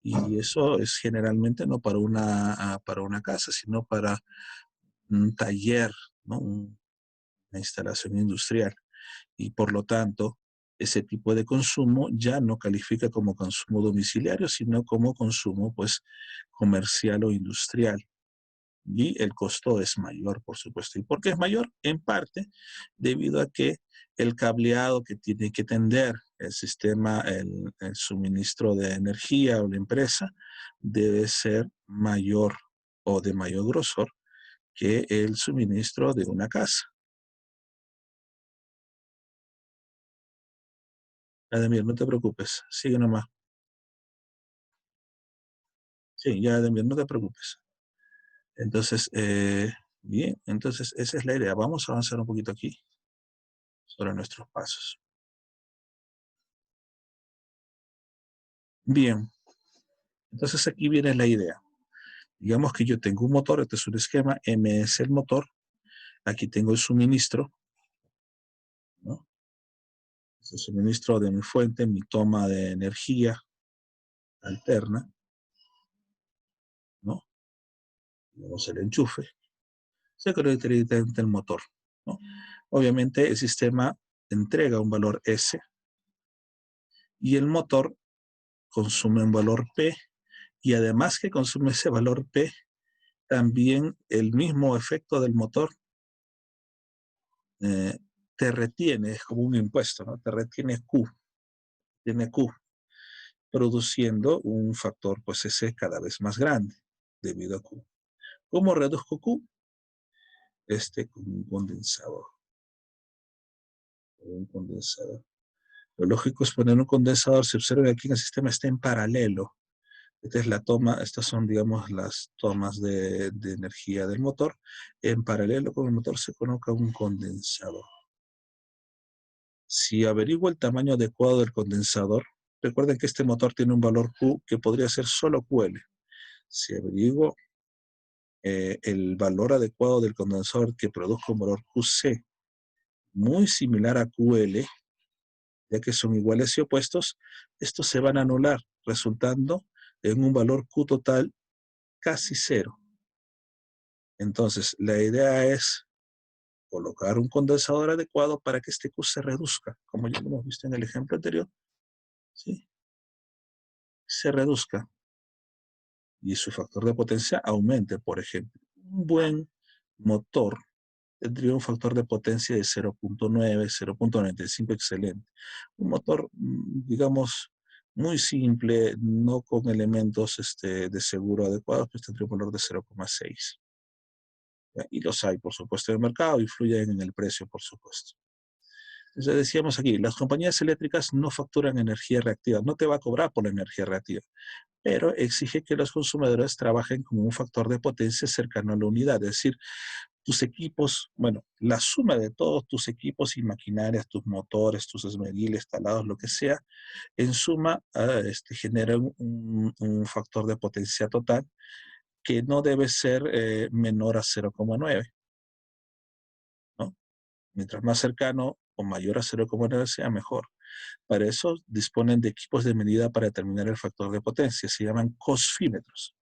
S1: y eso es generalmente no para una casa, sino para un taller, ¿no? Una instalación industrial. Y por lo tanto, ese tipo de consumo ya no califica como consumo domiciliario, sino como consumo, pues, comercial o industrial. Y el costo es mayor, por supuesto. ¿Y por qué es mayor? En parte debido a que el cableado que tiene que tender el sistema, el suministro de energía o la empresa, debe ser mayor o de mayor grosor que el suministro de una casa. Ademir, no te preocupes, sigue nomás. Sí, ya, Ademir, no te preocupes. Entonces, bien, entonces esa es la idea. Vamos a avanzar un poquito aquí sobre nuestros pasos. Bien, entonces aquí viene la idea. Digamos que yo tengo un motor, este es un esquema, M es el motor, aquí tengo el suministro, ¿no? Es el suministro de mi fuente, mi toma de energía alterna, ¿no? Tenemos el enchufe, se conecta directamente al motor, ¿no? Obviamente el sistema entrega un valor S y el motor consume un valor P, y además que consume ese valor P, también el mismo efecto del motor te retiene, es como un impuesto, ¿no? Te retiene Q, tiene Q, produciendo un factor, pues ese cada vez más grande, debido a Q. ¿Cómo reduzco Q? Con un condensador. Un condensador. Lo lógico es poner un condensador. Se observa que aquí en el sistema está en paralelo. Esta es la toma, estas son, digamos, las tomas de energía del motor. En paralelo con el motor se coloca un condensador. Si averiguo el tamaño adecuado del condensador, recuerden que este motor tiene un valor Q que podría ser solo QL. Si averiguo el valor adecuado del condensador que produzca un valor QC muy similar a QL, ya que son iguales y opuestos, estos se van a anular, resultando en un valor Q total casi cero. Entonces, la idea es colocar un condensador adecuado para que este Q se reduzca, como ya lo hemos visto en el ejemplo anterior, ¿sí? Se reduzca y su factor de potencia aumente, por ejemplo. Un buen motor tendría un factor de potencia de 0.9, 0.95, excelente. Un motor, digamos, muy simple, no con elementos de seguro adecuados, pues tendría un valor de 0.6. Y los hay, por supuesto, en el mercado, influyen en el precio, por supuesto. Entonces decíamos aquí, las compañías eléctricas no facturan energía reactiva, no te va a cobrar por la energía reactiva, pero exige que los consumidores trabajen con un factor de potencia cercano a la unidad, es decir, tus equipos, bueno, la suma de todos tus equipos y maquinarias, tus motores, tus esmeriles, talados, lo que sea, en suma generan un factor de potencia total que no debe ser menor a 0.9, ¿no? Mientras más cercano o mayor a 0.9 sea, mejor. Para eso disponen de equipos de medida para determinar el factor de potencia. Se llaman cosfímetros.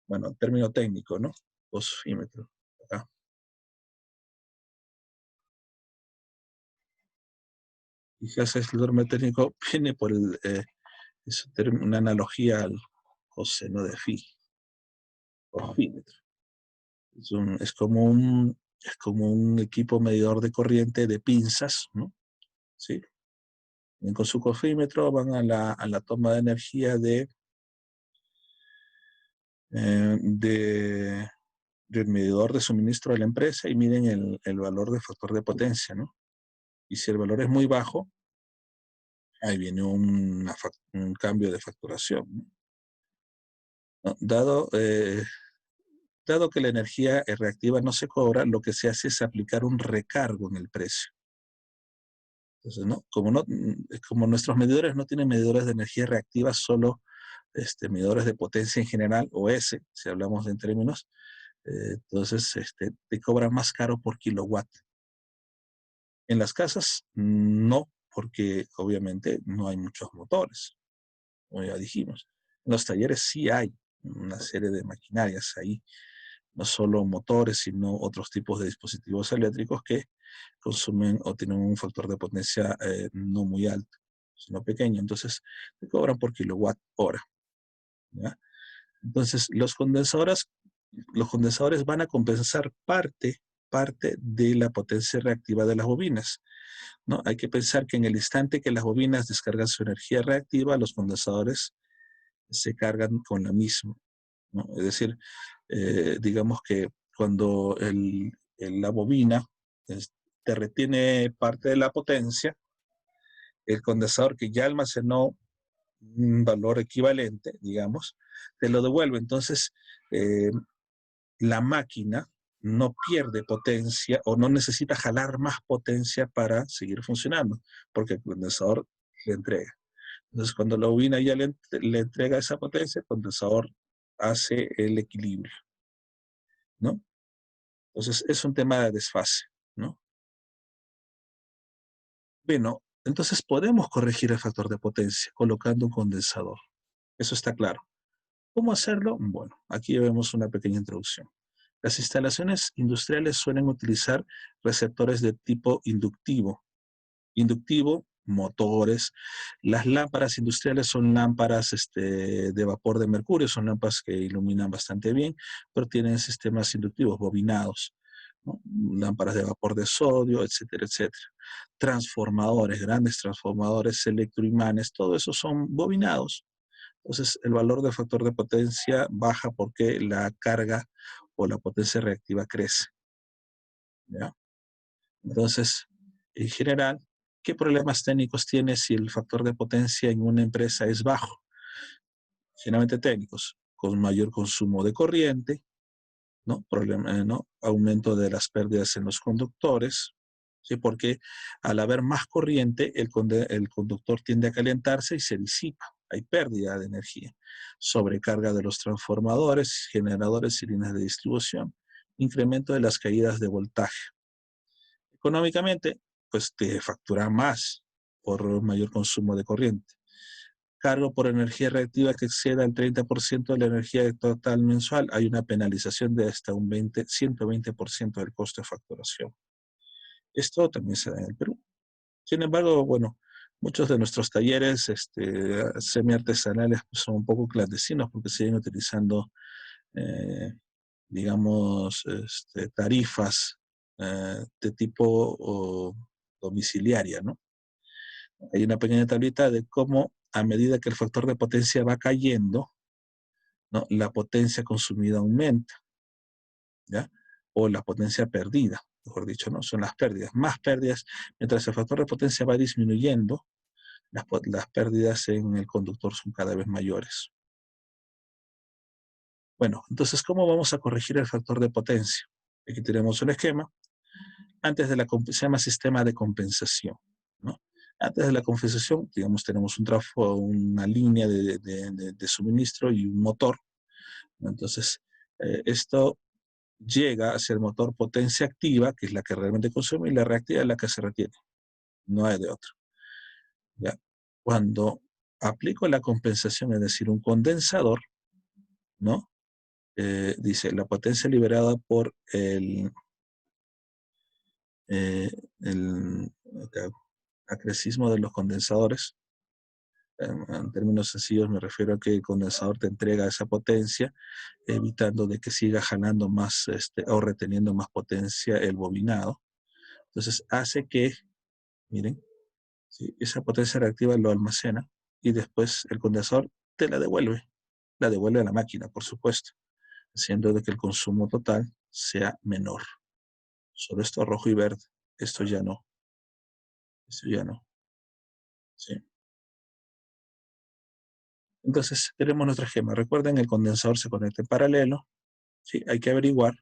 S1: Bueno, término técnico, ¿no? Cosfímetro. Acá. Fíjese, el término técnico viene por una analogía al coseno de phi. Cosfímetro. Es como un equipo medidor de corriente de pinzas, ¿no? ¿Sí? Y con su cosfímetro van a la toma de energía del medidor de suministro de la empresa y miden el valor de factor de potencia, ¿no? Y si el valor es muy bajo, ahí viene un cambio de facturación, ¿no? ¿No? Dado que la energía reactiva no se cobra, lo que se hace es aplicar un recargo en el precio. Entonces, ¿no? Como nuestros medidores no tienen medidores de energía reactiva, solo medidores de potencia en general, o S, si hablamos en términos, entonces te cobran más caro por kilowatt. En las casas, no, porque obviamente no hay muchos motores, como ya dijimos. En los talleres sí hay una serie de maquinarias ahí, no solo motores, sino otros tipos de dispositivos eléctricos que consumen o tienen un factor de potencia no muy alto, sino pequeño. Entonces, te cobran por kilowatt hora, ¿ya? Entonces, los condensadores van a compensar parte de la potencia reactiva de las bobinas, ¿no? Hay que pensar que en el instante que las bobinas descargan su energía reactiva, los condensadores se cargan con la misma, ¿no? Es decir, digamos que cuando la bobina te retiene parte de la potencia, el condensador que ya almacenó un valor equivalente, digamos, te lo devuelve. Entonces, la máquina no pierde potencia o no necesita jalar más potencia para seguir funcionando, porque el condensador le entrega. Entonces, cuando la bobina ya le entrega esa potencia, el condensador hace el equilibrio, ¿no? Entonces, es un tema de desfase, ¿no? Bueno, entonces podemos corregir el factor de potencia colocando un condensador. Eso está claro. ¿Cómo hacerlo? Bueno, aquí vemos una pequeña introducción. Las instalaciones industriales suelen utilizar receptores de tipo inductivo. Inductivo, motores. Las lámparas industriales son lámparas de vapor de mercurio, son lámparas que iluminan bastante bien, pero tienen sistemas inductivos bobinados, ¿no? Lámparas de vapor de sodio, etcétera, etcétera. Transformadores, grandes transformadores, electroimanes, todo eso son bobinados. Entonces, el valor del factor de potencia baja porque la carga o la potencia reactiva crece, ¿ya? Entonces, en general, ¿qué problemas técnicos tiene si el factor de potencia en una empresa es bajo? generalmente técnicos, con mayor consumo de corriente, ¿no? ¿no? Aumento de las pérdidas en los conductores, ¿sí? Porque al haber más corriente, el conductor tiende a calentarse y se disipa. Hay pérdida de energía. Sobrecarga de los transformadores, generadores y líneas de distribución. Incremento de las caídas de voltaje. Económicamente, pues te factura más por mayor consumo de corriente. Cargo por energía reactiva que exceda el 30% de la energía total mensual, hay una penalización de hasta un 120% del costo de facturación. Esto también se da en el Perú. Sin embargo, bueno, muchos de nuestros talleres semiartesanales pues, son un poco clandestinos porque siguen utilizando, digamos, tarifas de tipo domiciliaria, ¿no? Hay una pequeña tablita de cómo a medida que el factor de potencia va cayendo, ¿no? La potencia consumida aumenta, ¿ya? O la potencia perdida, mejor dicho, ¿no? Son las pérdidas. Más pérdidas, mientras el factor de potencia va disminuyendo, las pérdidas en el conductor son cada vez mayores. Bueno, entonces, ¿cómo vamos a corregir el factor de potencia? Aquí tenemos un esquema. Antes de se llama sistema de compensación, ¿no? Antes de la compensación, digamos, tenemos una línea de suministro y un motor. Entonces, esto llega hacia el motor potencia activa, que es la que realmente consume, y la reactiva es la que se retiene. No hay de otra. ¿Ya? Cuando aplico la compensación, es decir, un condensador, ¿no? Dice, la potencia liberada por el acrecismo de los condensadores. En términos sencillos me refiero a que el condensador te entrega esa potencia, evitando de que siga jalando más o reteniendo más potencia el bobinado. Entonces hace que, miren, ¿sí? Esa potencia reactiva lo almacena y después el condensador te la devuelve a la máquina, por supuesto, haciendo de que el consumo total sea menor. Solo esto rojo y verde, esto ya no, ¿sí? Entonces, tenemos nuestro esquema. Recuerden, el condensador se conecta en paralelo. ¿Sí? Hay que averiguar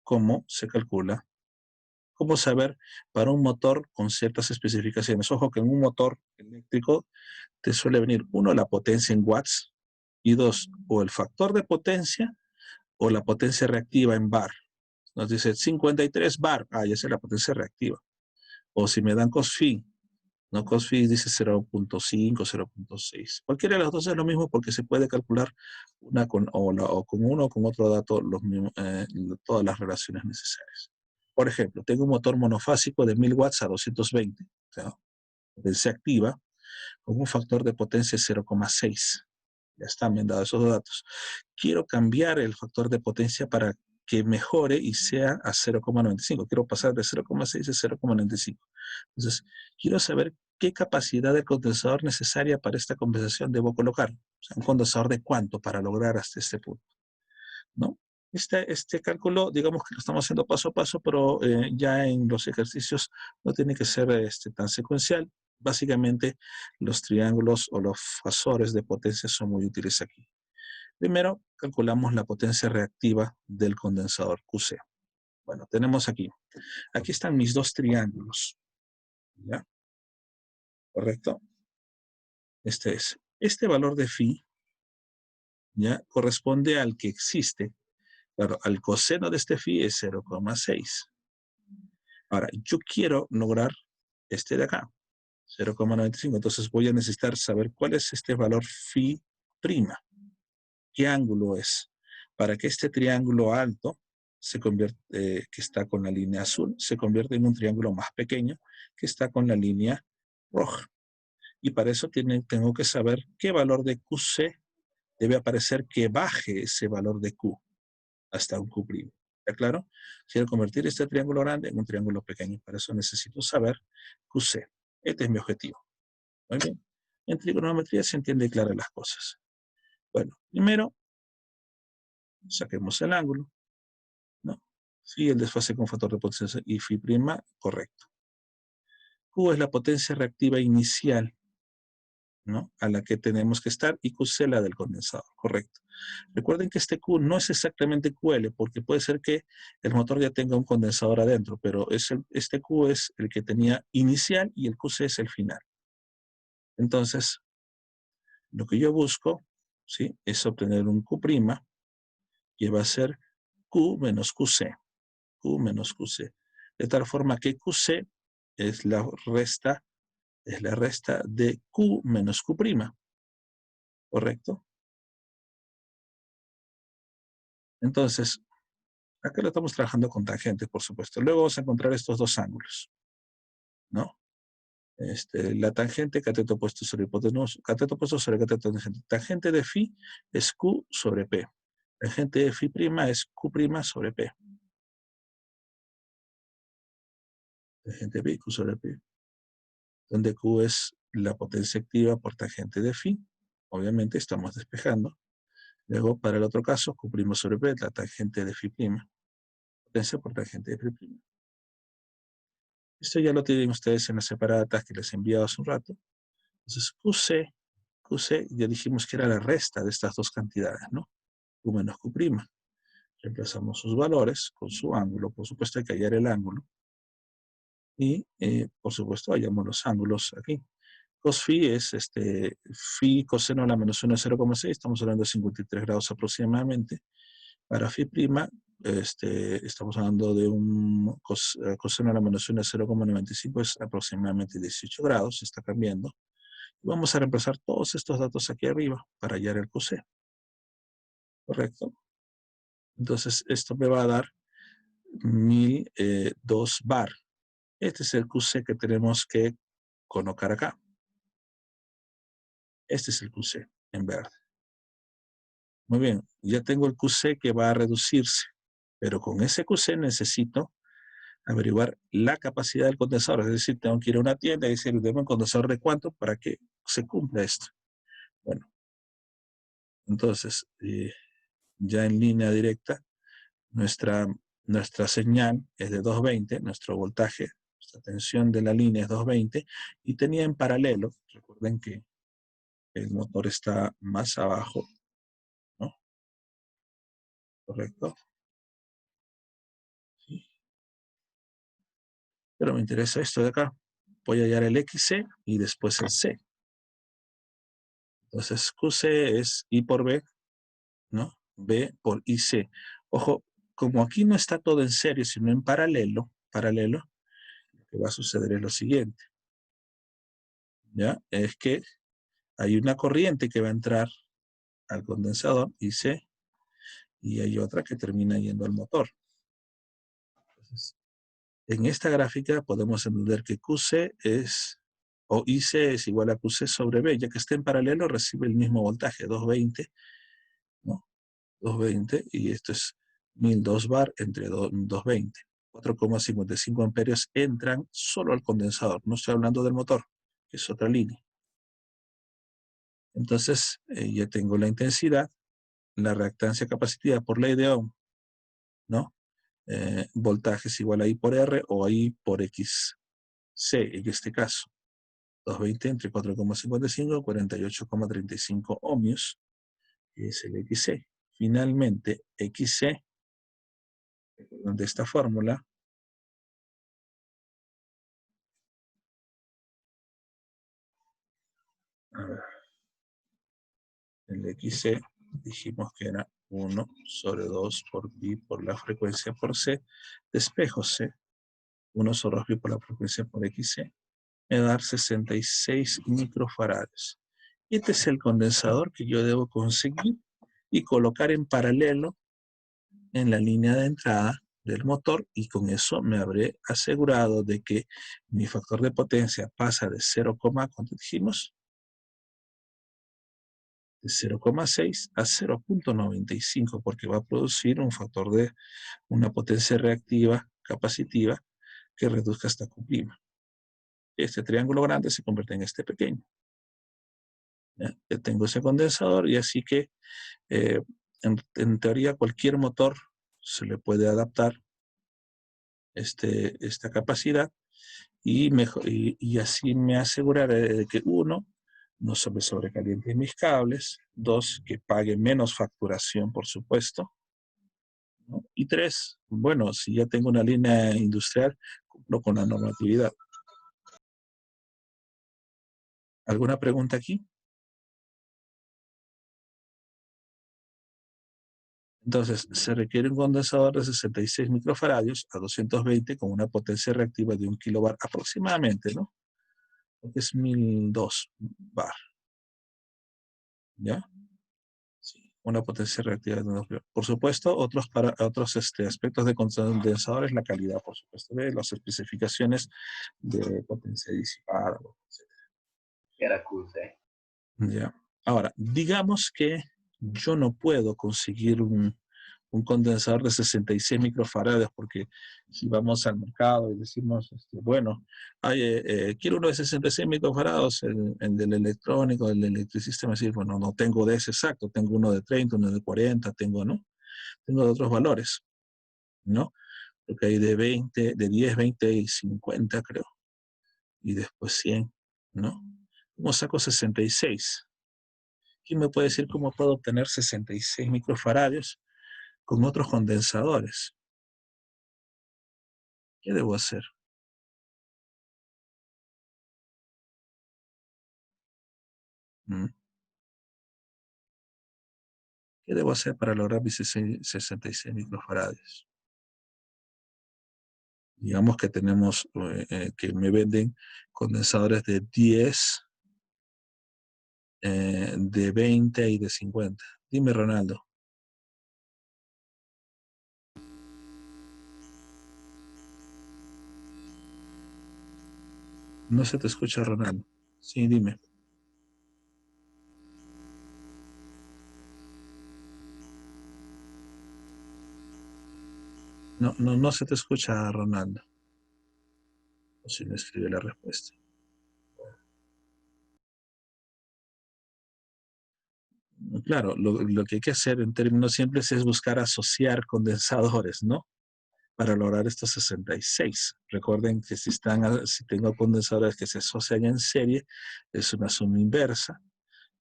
S1: cómo se calcula, cómo saber para un motor con ciertas especificaciones. Ojo que en un motor eléctrico te suele venir, uno, la potencia en watts, y dos, o el factor de potencia o la potencia reactiva en bar. Nos dice 53 bar, ya esa es la potencia reactiva. O si me dan cos-phi, ¿no? Cos-phi dice 0.5, 0.6. Cualquiera de las dos es lo mismo porque se puede calcular una con uno o con otro dato todas las relaciones necesarias. Por ejemplo, tengo un motor monofásico de 1000 watts a 220, o sea, potencia activa, con un factor de potencia 0,6. Ya están bien dados esos datos. Quiero cambiar el factor de potencia para que mejore y sea a 0,95. Quiero pasar de 0,6 a 0,95. Entonces, quiero saber qué capacidad de condensador necesaria para esta compensación debo colocar. O sea, un condensador de cuánto para lograr hasta este punto, ¿no? Este cálculo, digamos que lo estamos haciendo paso a paso, pero ya en los ejercicios no tiene que ser tan secuencial. Básicamente, los triángulos o los fasores de potencia son muy útiles aquí. Primero, calculamos la potencia reactiva del condensador QC. Bueno, tenemos aquí. Aquí están mis dos triángulos. ¿Ya? ¿Correcto? Este valor de phi, ¿ya? Corresponde al que existe. Claro, al coseno de este phi es 0,6. Ahora, yo quiero lograr este de acá, 0,95. Entonces voy a necesitar saber cuál es este valor phi prima. ¿Qué ángulo es? Para que este triángulo alto se convierta, que está con la línea azul, se convierta en un triángulo más pequeño que está con la línea roja. Y para eso tengo que saber qué valor de QC debe aparecer que baje ese valor de Q hasta un Q'. ¿Está claro? Quiero convertir este triángulo grande en un triángulo pequeño. Para eso necesito saber QC. Este es mi objetivo. Muy bien. En trigonometría se entiende claras las cosas. Bueno, primero, saquemos el ángulo, ¿no? Phi, el desfase con factor de potencia, y phi prima, correcto. Q es la potencia reactiva inicial ¿no? A la que tenemos que estar, y QC la del condensador, correcto. Recuerden que este Q no es exactamente QL, porque puede ser que el motor ya tenga un condensador adentro, pero este Q es el que tenía inicial y el QC es el final. Entonces, lo que yo busco, ¿sí?, es obtener un Q', que va a ser Q menos QC. Q menos QC. De tal forma que QC es la resta de Q menos Q'. ¿Correcto? Entonces, acá lo estamos trabajando con tangentes, por supuesto. Luego vamos a encontrar estos dos ángulos, ¿no? La tangente cateto opuesto sobre hipotenusa, cateto opuesto sobre cateto tangente. Tangente de phi es Q sobre P. Tangente de phi' es Q' sobre P. Tangente de pi, Q sobre P. Donde Q es la potencia activa por tangente de phi. Obviamente estamos despejando. Luego, para el otro caso, Q' sobre P, la tangente de phi'. Potencia por tangente de phi'. Esto ya lo tienen ustedes en las separadas que les he enviado hace un rato. Entonces, QC, ya dijimos que era la resta de estas dos cantidades, ¿no? Q menos Q'. Reemplazamos sus valores con su ángulo. Por supuesto, hay que hallar el ángulo. Y, por supuesto, hallamos los ángulos aquí. Cos phi es phi coseno a la menos 1 de 0,6. Estamos hablando de 53 grados aproximadamente. Para phi', estamos hablando de un coseno a la menos 1 de 0,95, es aproximadamente 18 grados, está cambiando. Y vamos a reemplazar todos estos datos aquí arriba para hallar el QC. ¿Correcto? Entonces, esto me va a dar 1002 bar. Este es el QC que tenemos que colocar acá. Este es el QC en verde. Muy bien, ya tengo el QC que va a reducirse, pero con ese QC necesito averiguar la capacidad del condensador. Es decir, tengo que ir a una tienda y decir, deme un condensador de cuánto para que se cumpla esto. Bueno, entonces, ya en línea directa, nuestra señal es de 220, nuestro voltaje, nuestra tensión de la línea es 220, y tenía en paralelo, recuerden que el motor está más abajo, ¿no? ¿Correcto? Sí. Pero me interesa esto de acá. Voy a hallar el XC y después el C. Entonces, QC es I por B, ¿no? B por IC. Ojo, como aquí no está todo en serie, sino en paralelo, lo que va a suceder es lo siguiente. ¿Ya? Es que hay una corriente que va a entrar al condensador, IC, y hay otra que termina yendo al motor. Entonces, en esta gráfica podemos entender que QC es, o IC es igual a QC sobre B, ya que está en paralelo, recibe el mismo voltaje, 220, ¿no? 220, y esto es 1002 bar entre 220. 4,55 amperios entran solo al condensador, no estoy hablando del motor, que es otra línea. Entonces, ya tengo la intensidad, la reactancia capacitiva por ley de Ohm, ¿no? Voltaje es igual a I por R o a I por XC, en este caso. 220 entre 4,55, 48,35 ohmios, que es el XC. Finalmente, XC, de esta fórmula, a ver, el XC dijimos que era 1 sobre 2 por pi por la frecuencia por C, despejo C, 1 sobre 2 pi por la frecuencia por XC, me va a dar 66 microfarads. Este es el condensador que yo debo conseguir y colocar en paralelo en la línea de entrada del motor, y con eso me habré asegurado de que mi factor de potencia pasa de 0, ¿cuánto dijimos? De 0,6 a 0,95, porque va a producir un factor de una potencia reactiva capacitiva que reduzca esta Q'. Este triángulo grande se convierte en este pequeño. ¿Ya? Ya tengo ese condensador, y así que en teoría cualquier motor se le puede adaptar esta capacidad, y así me aseguraré de que uno no sobrecaliente mis cables. 2, que pague menos facturación, por supuesto, ¿no? Y 3, bueno, si ya tengo una línea industrial, cumplo con la normatividad. ¿Alguna pregunta aquí? Entonces, se requiere un condensador de 66 microfaradios a 220 con una potencia reactiva de 1 kilobar aproximadamente, ¿no? Porque es 1002 bar. ¿Ya? Sí, una potencia reactiva de 1 kilobar. Por supuesto, otros aspectos de condensador es la calidad, por supuesto, de las especificaciones de potencia disipada, etc.
S2: Era QC.
S1: ¿Ya? Ahora, digamos que yo no puedo conseguir un condensador de 66 microfaradios, porque si vamos al mercado y decimos, bueno, quiero uno de 66 microfaradios, el del electrónico, el del electricista, me dice, bueno, no tengo de ese exacto, tengo uno de 30, uno de 40, tengo, ¿no? Tengo de otros valores, ¿no? Porque hay de 20, de 10, 20 y 50, creo. Y después 100, ¿no? ¿Cómo saco 66? ¿Quién me puede decir cómo puedo obtener 66 microfaradios con otros condensadores? ¿Qué debo hacer? ¿Qué debo hacer para lograr mis 66 microfaradios? Digamos que tenemos, que me venden condensadores de 10, de 20 y de 50. Dime, Ronaldo. No se te escucha, Ronaldo. Sí, dime. No se te escucha, Ronaldo. O si no escribe la respuesta. Claro, lo que hay que hacer en términos simples es buscar asociar condensadores, ¿no? Para lograr estos 66. Recuerden que si tengo condensadores que se asocian en serie, es una suma inversa.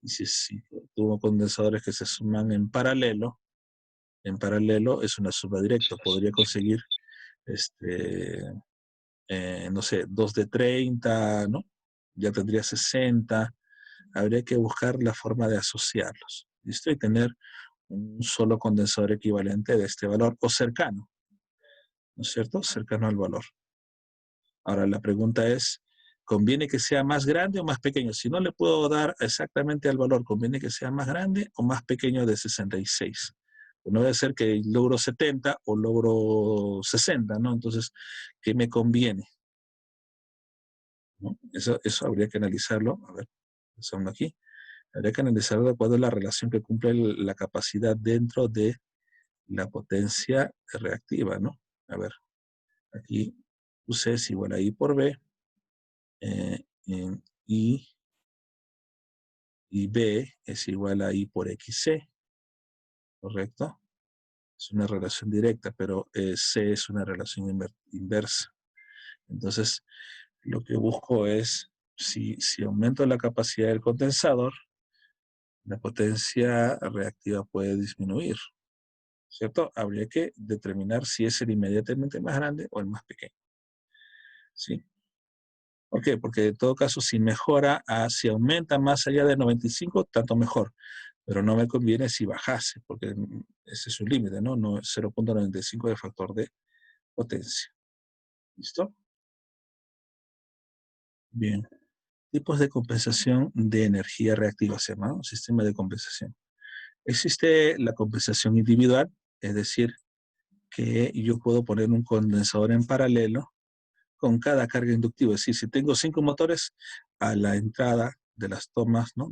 S1: Y si tengo condensadores que se suman en paralelo es una suma directa. Podría conseguir, no sé, 2 de 30, ¿no? Ya tendría 60. Habría que buscar la forma de asociarlos. ¿Listo? Y tener un solo condensador equivalente de este valor o cercano, ¿no es cierto? Cercano al valor. Ahora la pregunta es, ¿conviene que sea más grande o más pequeño? Si no le puedo dar exactamente al valor, ¿conviene que sea más grande o más pequeño de 66? Pues no debe ser que logro 70 o logro 60, ¿no? Entonces, ¿qué me conviene? ¿No? Eso habría que analizarlo. A ver, empezamos aquí. Habría que analizarlo de acuerdo a la relación que cumple la capacidad dentro de la potencia reactiva, ¿no? A ver, aquí U es igual a I por B, en I, y B es igual a I por XC, ¿correcto? Es una relación directa, pero C es una relación inversa. Entonces, lo que busco es, si aumento la capacidad del condensador, la potencia reactiva puede disminuir, ¿cierto? Habría que determinar si es el inmediatamente más grande o el más pequeño, ¿sí? ¿Por qué? Porque en todo caso, si mejora, si aumenta más allá de 95, tanto mejor. Pero no me conviene si bajase, porque ese es su límite, ¿no? No es 0.95 de factor de potencia. ¿Listo? Bien. Tipos de compensación de energía reactiva, se llama, ¿no? Sistema de compensación. Existe la compensación individual, es decir, que yo puedo poner un condensador en paralelo con cada carga inductiva. Es decir, si tengo 5 motores, a la entrada de las tomas, ¿no?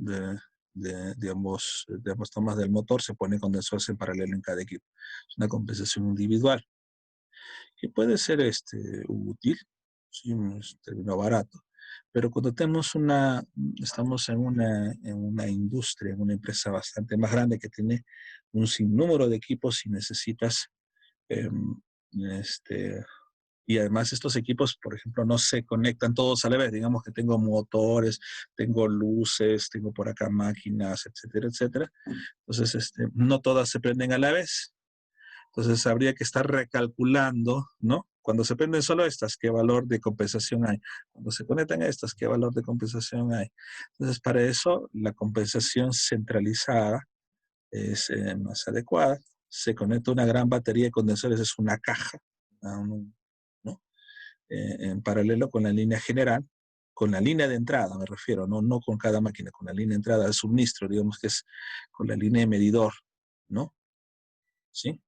S1: de ambas tomas del motor se pone condensadores en paralelo en cada equipo. Es una compensación individual, que puede ser útil, sí, es un término barato, pero cuando estamos en una industria, en una empresa bastante más grande que tiene un sinnúmero de equipos y necesitas, Y además estos equipos, por ejemplo, no se conectan todos a la vez. Digamos que tengo motores, tengo luces, tengo por acá máquinas, etcétera, etcétera. Entonces, no todas se prenden a la vez. Entonces habría que estar recalculando, ¿no? Cuando se prenden solo estas, ¿qué valor de compensación hay? Cuando se conectan estas, ¿qué valor de compensación hay? Entonces, para eso, la compensación centralizada es más adecuada. Se conecta una gran batería de condensadores, es una caja, ¿no? En paralelo con la línea general, con la línea de entrada, me refiero, no con cada máquina, con la línea de entrada de suministro, digamos que es con la línea de medidor, ¿no? ¿Sí?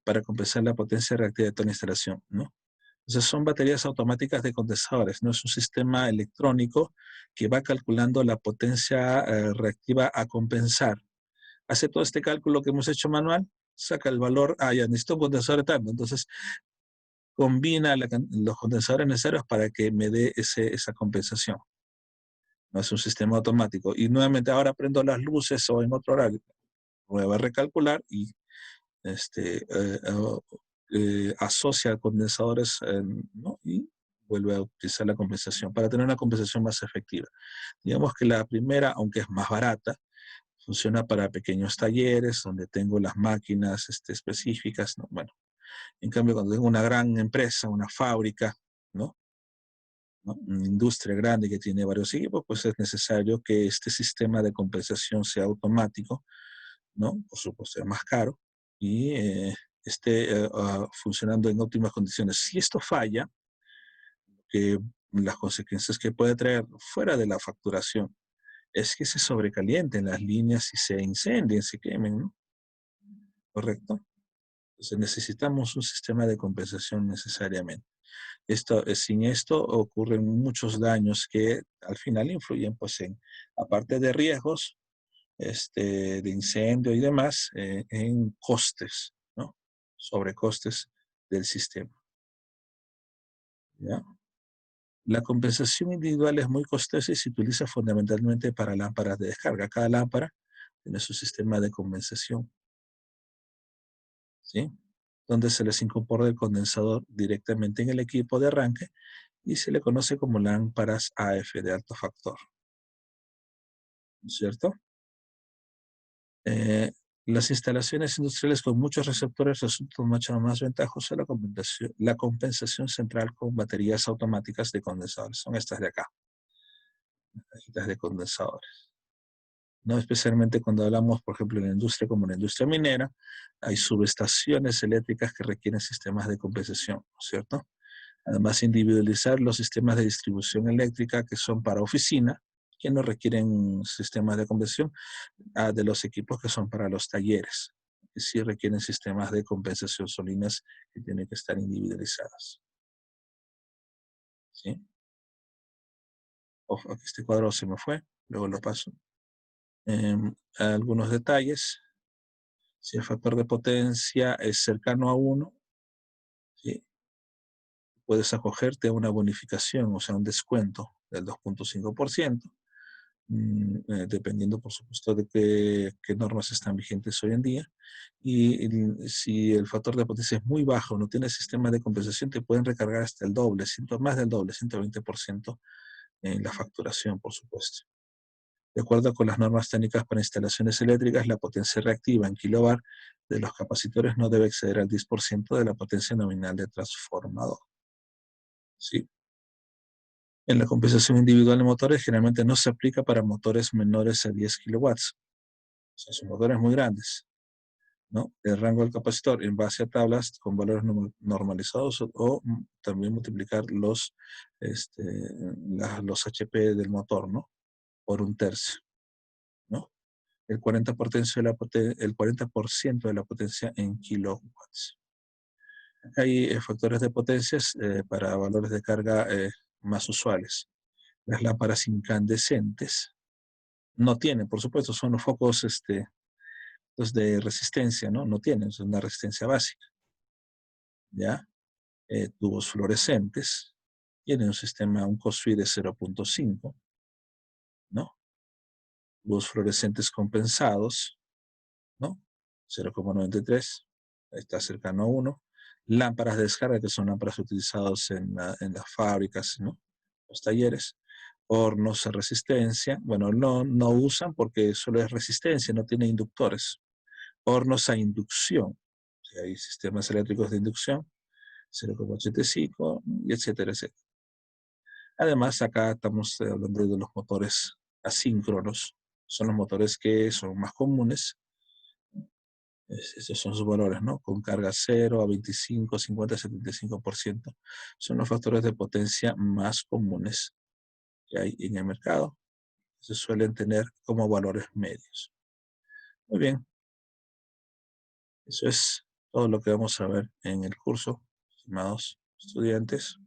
S1: Para compensar la potencia reactiva de toda la instalación, ¿no? Entonces son baterías automáticas de condensadores, no es un sistema electrónico que va calculando la potencia reactiva a compensar. Hace todo este cálculo que hemos hecho manual, saca el valor, ya necesito un condensador tanto, entonces combina los condensadores necesarios para que me dé esa compensación. No es un sistema automático. Y nuevamente ahora prendo las luces o en otro horario, vuelvo a recalcular y asocia condensadores, ¿no? Y vuelve a utilizar la compensación para tener una compensación más efectiva. Digamos que la primera, aunque es más barata, funciona para pequeños talleres donde tengo las máquinas específicas, ¿no? Bueno, en cambio cuando tengo una gran empresa, una fábrica, ¿no? Una industria grande que tiene varios equipos, pues es necesario que este sistema de compensación sea automático, ¿no? Por supuesto es más caro y esté funcionando en óptimas condiciones. Si esto falla, que las consecuencias que puede traer fuera de la facturación es que se sobrecalienten las líneas y se incendien, se quemen, ¿no? ¿Correcto? Entonces necesitamos un sistema de compensación necesariamente. Sin esto ocurren muchos daños que al final influyen, pues, aparte de riesgos, de incendio y demás, en costes, ¿no? Sobrecostes del sistema, ¿ya? La compensación individual es muy costosa y se utiliza fundamentalmente para lámparas de descarga. Cada lámpara tiene su sistema de compensación, ¿sí? Donde se les incorpora el condensador directamente en el equipo de arranque y se le conoce como lámparas AF de alto factor, ¿no es cierto? Eh, las instalaciones industriales con muchos receptores resultan mucho más ventajosa la compensación central con baterías automáticas de condensadores. Son estas de acá, las cajitas de condensadores. No especialmente cuando hablamos, por ejemplo, en la industria como la industria minera, hay subestaciones eléctricas que requieren sistemas de compensación, ¿no es cierto? Además, individualizar los sistemas de distribución eléctrica que son para oficina, que no requieren sistemas de compensación, de los equipos que son para los talleres, que sí requieren sistemas de compensación, son líneas que tienen que estar individualizadas. ¿Sí? Ojo, aquí este cuadro se me fue, luego lo paso. Algunos detalles. Si el factor de potencia es cercano a 1, ¿sí? Puedes acogerte a una bonificación, o sea, un descuento del 2.5%. Dependiendo, por supuesto, de qué normas están vigentes hoy en día. Y si el factor de potencia es muy bajo, no tiene sistema de compensación, te pueden recargar hasta el doble, más del doble, 120% en la facturación, por supuesto. De acuerdo con las normas técnicas para instalaciones eléctricas, la potencia reactiva en kilobar de los capacitores no debe exceder al 10% de la potencia nominal del transformador. ¿Sí? En la compensación individual de motores generalmente no se aplica para motores menores a 10 kilowatts. O sea, son motores muy grandes, ¿no? El rango del capacitor en base a tablas con valores normalizados o también multiplicar los HP del motor, ¿no? Por 1/3, ¿no? El 40% de la potencia en kilowatts. Hay factores de potencias para valores de carga más usuales. Las lámparas incandescentes no tienen, por supuesto, son los focos los de resistencia, ¿no? No tienen, es una resistencia básica, ¿ya? Tubos fluorescentes, tienen un COSFI de 0.5, ¿no? Tubos fluorescentes compensados, ¿no? 0.93, está cercano a 1. Lámparas de descarga, que son lámparas utilizadas en las fábricas, ¿no? Los talleres. Hornos a resistencia, bueno, no usan porque solo es resistencia, no tiene inductores. Hornos a inducción, o sea, hay sistemas eléctricos de inducción, 0,85, y etcétera, etcétera. Además, acá estamos hablando de los motores asíncronos, son los motores que son más comunes. Esos son sus valores, ¿no? Con carga 0 a 25, 50, 75%. Son los factores de potencia más comunes que hay en el mercado. Se suelen tener como valores medios. Muy bien. Eso es todo lo que vamos a ver en el curso, estimados estudiantes.